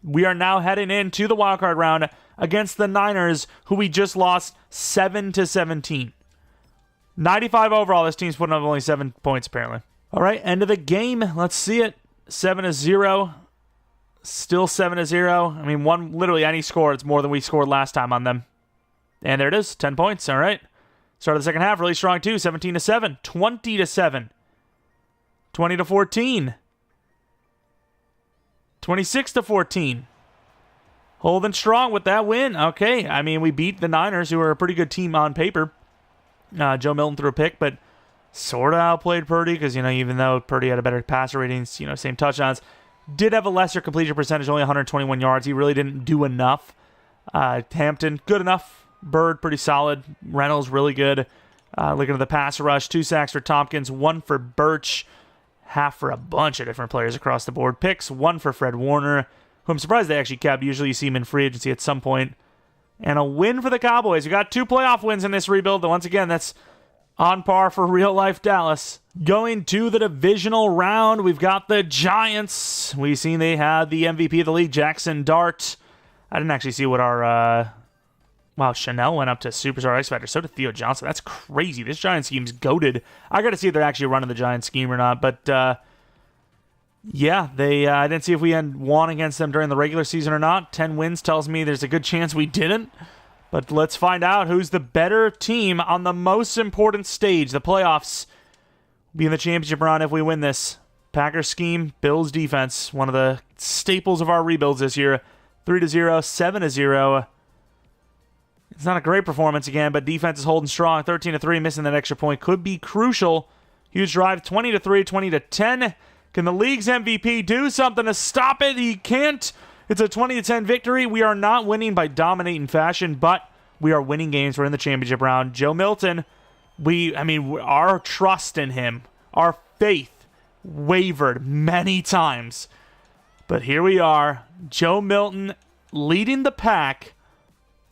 A: We are now heading into the wildcard round against the Niners, who we just lost 7-17. 95 overall. This team's putting up only 7 points, apparently. All right, end of the game. Let's see it. 7-0. Still 7-0. I mean, literally any score, it's more than we scored last time on them. And there it is, 10 points. All right. Start of the second half, really strong too. 17-7, 20-7, 20-14, 26-14. Holding strong with that win. Okay, I mean, we beat the Niners, who are a pretty good team on paper. Joe Milton threw a pick, but sort of outplayed Purdy because, even though Purdy had a better passer ratings, same touchdowns, did have a lesser completion percentage, only 121 yards. He really didn't do enough. Hampton, good enough. Bird, pretty solid. Reynolds, really good. Looking at the pass rush, 2 sacks for Tompkins, 1 for Birch, half for a bunch of different players across the board. Picks, 1 for Fred Warner, who I'm surprised they actually kept. Usually you see him in free agency at some point. And a win for the Cowboys. We got 2 playoff wins in this rebuild. Once again, that's on par for real-life Dallas. Going to the divisional round, we've got the Giants. We've seen they had the MVP of the league, Jackson Dart. I didn't actually see what our... Wow, Chanel went up to Superstar X Factor. So did Theo Johnson. That's crazy. This Giants scheme's goated. I got to see if they're actually running the Giants scheme or not. But, yeah, I didn't see if we had won against them during the regular season or not. 10 wins tells me there's a good chance we didn't. But let's find out who's the better team on the most important stage, the playoffs. Be in the championship round if we win this. Packers scheme, Bills defense, one of the staples of our rebuilds this year. 3-0, 7-0. It's not a great performance again, but defense is holding strong. 13-3, missing that extra point could be crucial. Huge drive, 20-3, 20-10. Can the league's MVP do something to stop it? He can't. It's a 20-10 victory. We are not winning by dominating fashion, but we are winning games. We're in the championship round. Joe Milton, our trust in him, our faith wavered many times. But here we are, Joe Milton leading the pack,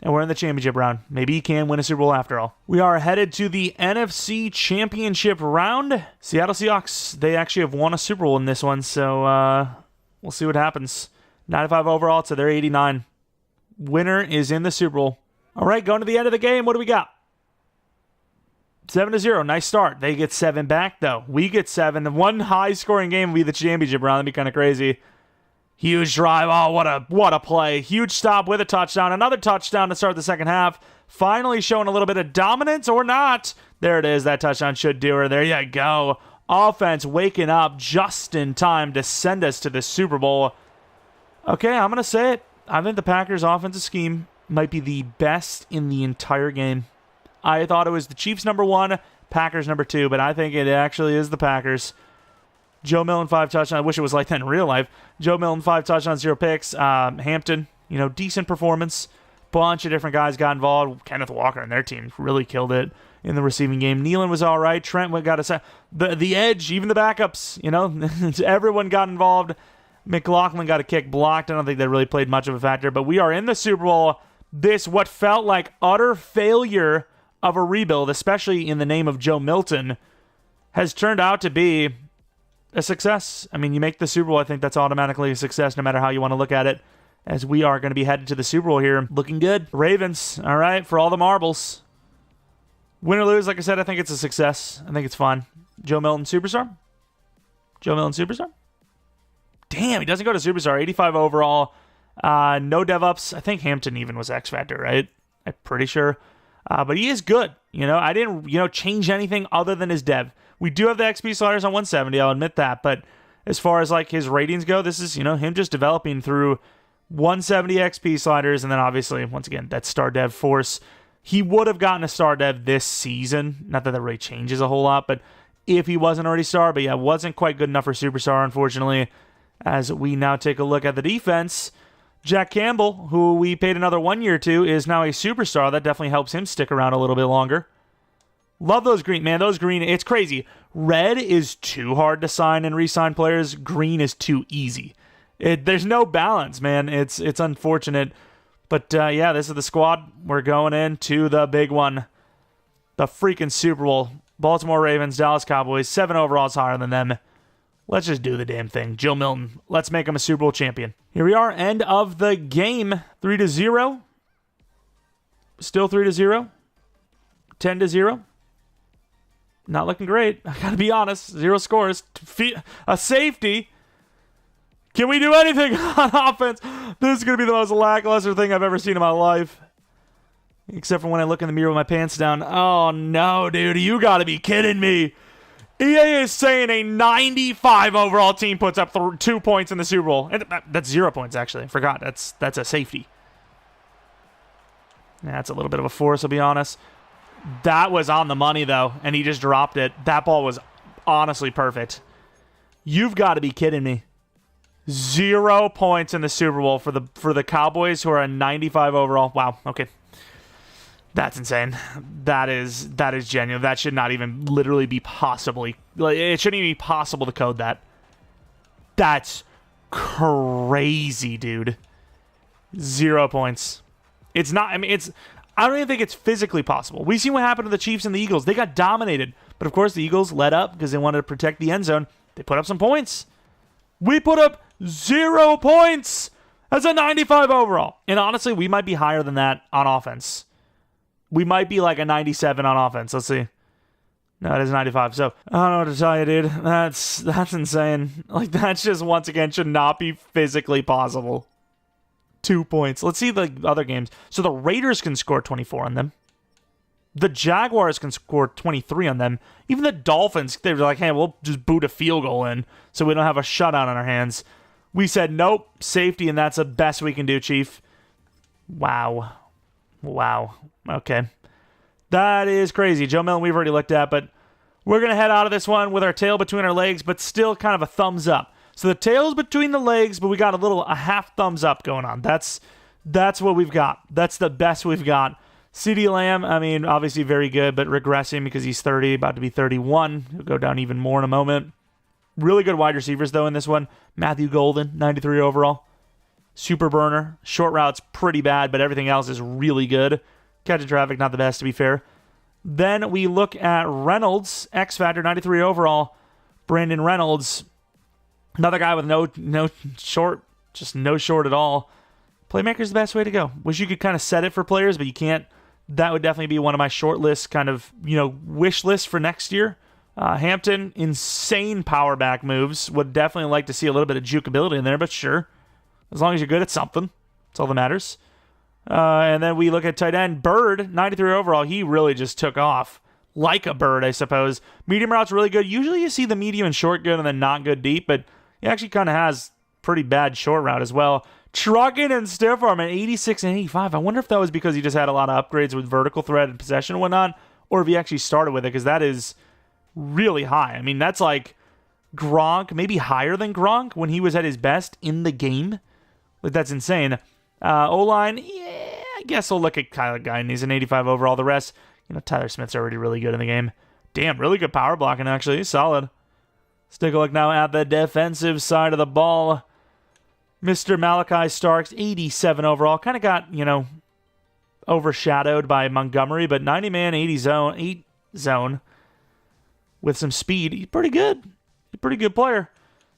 A: and we're in the championship round. Maybe he can win a Super Bowl after all. We are headed to the NFC Championship round. Seattle Seahawks, they actually have won a Super Bowl in this one, so we'll see what happens. 95 overall, so they're 89. Winner is in the Super Bowl. All right, going to the end of the game, what do we got? 7-0, nice start. They get 7 back, though. We get 7. One high-scoring game will be the championship round. That'd be kind of crazy. Huge drive. Oh, what a play. Huge stop with a touchdown. Another touchdown to start the second half. Finally showing a little bit of dominance or not. There it is. That touchdown should do her. There you go. Offense waking up just in time to send us to the Super Bowl. Okay, I'm going to say it. I think the Packers' offensive scheme might be the best in the entire game. I thought it was the Chiefs number 1, Packers number 2, but I think it actually is the Packers. Joe Milton, 5 touchdowns. I wish it was like that in real life. Joe Milton, 5 touchdowns, 0 picks. Hampton, decent performance. Bunch of different guys got involved. Kenneth Walker and their team really killed it in the receiving game. Nealon was all right. Trent got a sack. The edge, even the backups, everyone got involved. McLaughlin got a kick blocked. I don't think that really played much of a factor, but we are in the Super Bowl. This, what felt like utter failure of a rebuild, especially in the name of Joe Milton, has turned out to be a success. I mean, you make the Super Bowl, I think that's automatically a success no matter how you want to look at it, as we are going to be headed to the Super Bowl here. Looking good. Ravens, all right, for all the marbles. Win or lose, like I said, I think it's a success. I think it's fun. Joe Milton, superstar? Joe Milton, superstar? Damn, he doesn't go to superstar. 85 overall. No dev-ups. I think Hampton even was X Factor, right? I'm pretty sure. But he is good. I didn't, change anything other than his dev. We do have the XP sliders on 170, I'll admit that. But as far as like his ratings go, this is, him just developing through 170 XP sliders. And then obviously, once again, that star dev force. He would have gotten a star dev this season. Not that really changes a whole lot, but if he wasn't already star. But yeah, wasn't quite good enough for superstar, unfortunately. As we now take a look at the defense, Jack Campbell, who we paid another 1 year to, is now a superstar. That definitely helps him stick around a little bit longer. Love those green. Man, those green, it's crazy. Red is too hard to sign and re-sign players. Green is too easy. There's no balance, man. It's unfortunate. But, yeah, this is the squad. We're going into the big one. The freaking Super Bowl. Baltimore Ravens, Dallas Cowboys. 7 overalls higher than them. Let's just do the damn thing. Joe Milton. Let's make him a Super Bowl champion. Here we are. End of the game. 3-0. Still 3-0. 10-0. Not looking great. I gotta be honest. 0 scores. A safety. Can we do anything on offense? This is going to be the most lackluster thing I've ever seen in my life. Except for when I look in the mirror with my pants down. Oh, no, dude. You got to be kidding me. EA is saying a 95 overall team puts up 2 points in the Super Bowl. And that's 0 points, actually. I forgot. That's a safety. That's a little bit of a force, I'll be honest. That was on the money, though, and he just dropped it. That ball was honestly perfect. You've got to be kidding me. 0 points in the Super Bowl for the Cowboys, who are a 95 overall. Wow. Okay. That's insane. That is genuine. That should not even literally be possibly. It shouldn't even be possible to code that. That's crazy, dude. 0 points. It's not. I mean, it's. I don't even think it's physically possible. We've seen what happened to the Chiefs and the Eagles. They got dominated, but of course the Eagles let up because they wanted to protect the end zone. They put up some points. We put up 0 points as a 95 overall. And honestly, we might be higher than that on offense. We might be like a 97 on offense. Let's see. No, it is 95. So, I don't know what to tell you, dude. That's insane. Like, that's just, once again, should not be physically possible. 2 points. Let's see the other games. So, the Raiders can score 24 on them. The Jaguars can score 23 on them. Even the Dolphins, they were like, hey, we'll just boot a field goal in so we don't have a shutout on our hands. We said, nope, safety, and that's the best we can do, Chief. Wow. Okay. That is crazy. Joe Milton, we've already looked at, but we're going to head out of this one with our tail between our legs, but still kind of a thumbs up. So the tail's between the legs, but we got a half thumbs up going on. That's what we've got. That's the best we've got. CeeDee Lamb, I mean, obviously very good, but regressing because he's 30, about to be 31. He'll go down even more in a moment. Really good wide receivers, though, in this one. Matthew Golden, 93 overall. Super burner. Short routes, pretty bad, but everything else is really good. Catch of traffic, not the best, to be fair. Then we look at Reynolds, X Factor, 93 overall. Brandon Reynolds, another guy with no short, just no short at all. Playmaker's the best way to go. Wish you could kind of set it for players, but you can't. That would definitely be one of my short list kind of, wish lists for next year. Hampton, insane power back moves. Would definitely like to see a little bit of jukeability in there, but sure. As long as you're good at something. That's all that matters. And then we look at tight end. Bird, 93 overall. He really just took off. Like a bird, I suppose. Medium route's really good. Usually you see the medium and short good and then not good deep, but he actually kind of has pretty bad short route as well. Trucking and stiff arm at 86 and 85. I wonder if that was because he just had a lot of upgrades with vertical thread and possession and whatnot, or if he actually started with it, because that is really high. I mean, that's like Gronk, maybe higher than Gronk when he was at his best in the game. Like, that's insane. O-line, yeah, I guess we'll look at Kyler Guyton. He's an 85 overall. The rest, Tyler Smith's already really good in the game. Damn, really good power blocking, actually. He's solid. Let's take a look now at the defensive side of the ball. Mr. Malachi Starks, 87 overall. Kind of got, overshadowed by Montgomery, but 90-man, 8 zone with some speed. He's pretty good. He's a pretty good player.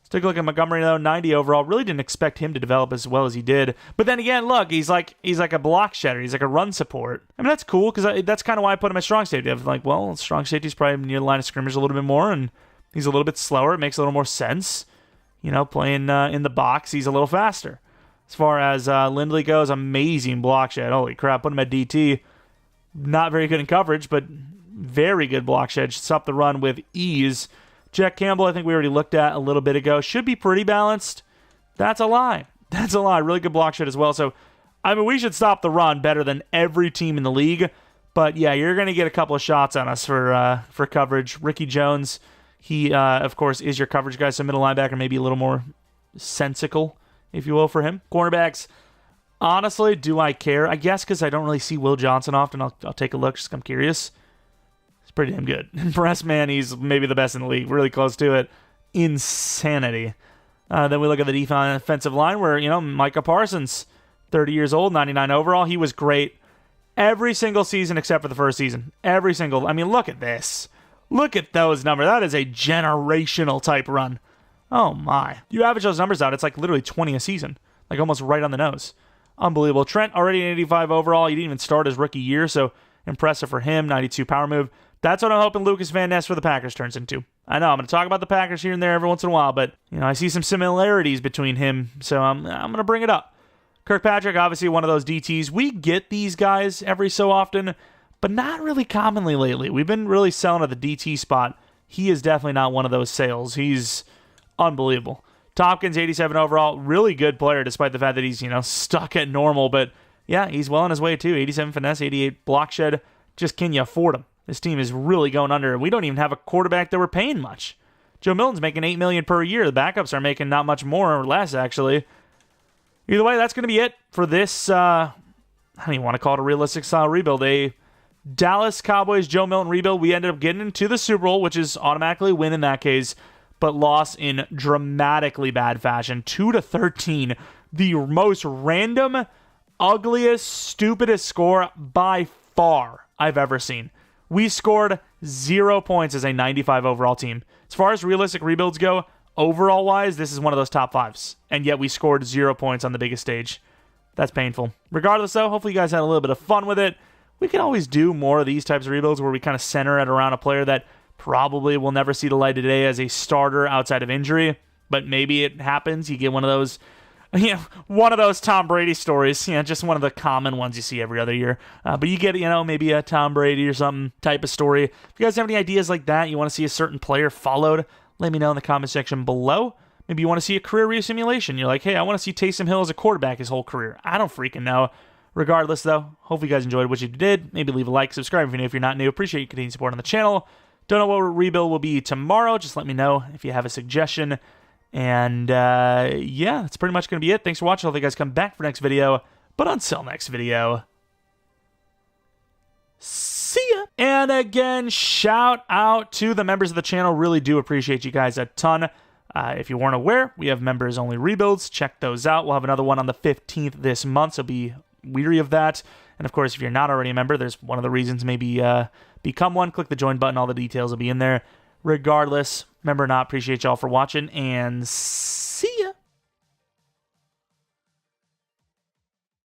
A: Let's take a look at Montgomery, though, 90 overall. Really didn't expect him to develop as well as he did. But then again, look, he's like a block shedder. He's like a run support. I mean, that's cool, because that's kind of why I put him at strong safety. I'm like, well, strong safety's probably near the line of scrimmage a little bit more, and he's a little bit slower. It makes a little more sense. Playing in the box, he's a little faster. As far as Lindley goes, amazing block shed. Holy crap, put him at DT. Not very good in coverage, but very good block shed. Stop the run with ease. Jack Campbell, I think we already looked at a little bit ago. Should be pretty balanced. That's a lie. Really good block shed as well. So, I mean, we should stop the run better than every team in the league. But, yeah, you're going to get a couple of shots on us for coverage. Ricky Jones, he, of course, is your coverage guy, so middle linebacker, maybe a little more sensical, if you will, for him. Cornerbacks, Honestly, do I care? I guess because I don't really see Will Johnson often. I'll take a look, just 'cause I'm curious. He's pretty damn good. Press man, he's maybe the best in the league. Really close to it. Insanity. Then we look at the defensive line where, Micah Parsons, 30 years old, 99 overall. He was great every single season except for the first season. Every single. I mean, look at this. Look at those numbers. That is a generational type run. Oh, my. You average those numbers out, it's like literally 20 a season. Like almost right on the nose. Unbelievable. Trent, already an 85 overall. He didn't even start his rookie year, so impressive for him. 92 power move. That's what I'm hoping Lucas Van Ness for the Packers turns into. I know, I'm going to talk about the Packers here and there every once in a while, but I see some similarities between him, so I'm going to bring it up. Kirkpatrick, obviously one of those DTs. We get these guys every so often, but not really commonly lately. We've been really selling at the DT spot. He is definitely not one of those sales. He's unbelievable. Tompkins, 87 overall, really good player despite the fact that he's, stuck at normal. But yeah, he's well on his way too. 87 finesse, 88 block shed. Just can you afford him? This team is really going under. We don't even have a quarterback that we're paying much. Joe Milton's making $8 million per year. The backups are making not much more or less, actually. Either way, that's going to be it for this, I don't even want to call it a realistic style rebuild. A Dallas Cowboys Joe Milton rebuild. We ended up getting into the Super Bowl, which is automatically a win in that case, but lost in dramatically bad fashion. 2-13. The most random, ugliest, stupidest score by far I've ever seen. We scored 0 points as a 95 overall team. As far as realistic rebuilds go, overall-wise, this is one of those top fives. And yet we scored 0 points on the biggest stage. That's painful. Regardless, though, hopefully you guys had a little bit of fun with it. We can always do more of these types of rebuilds where we kind of center it around a player that probably will never see the light of day as a starter outside of injury, but maybe it happens. You get one of those, one of those Tom Brady stories, just one of the common ones you see every other year. But you get, maybe a Tom Brady or something type of story. If you guys have any ideas like that, you want to see a certain player followed, let me know in the comment section below. Maybe you want to see a career resimulation. You're like, hey, I want to see Taysom Hill as a quarterback his whole career. I don't freaking know. Regardless, though, hopefully you guys enjoyed what you did. Maybe leave a like, subscribe if you're new, if you're not new. Appreciate your continued support on the channel. Don't know what rebuild will be tomorrow. Just let me know if you have a suggestion. And yeah, that's pretty much going to be it. Thanks for watching. I'll you guys come back for next video. But until next video, see ya. And again, shout out to the members of the channel. Really do appreciate you guys a ton. If you weren't aware, we have members only rebuilds. Check those out. We'll have another one on the 15th this month, so be weary of that. And of course, if you're not already a member, there's one of the reasons maybe become one. Click the join button. All the details will be in there. Regardless, remember not appreciate y'all for watching and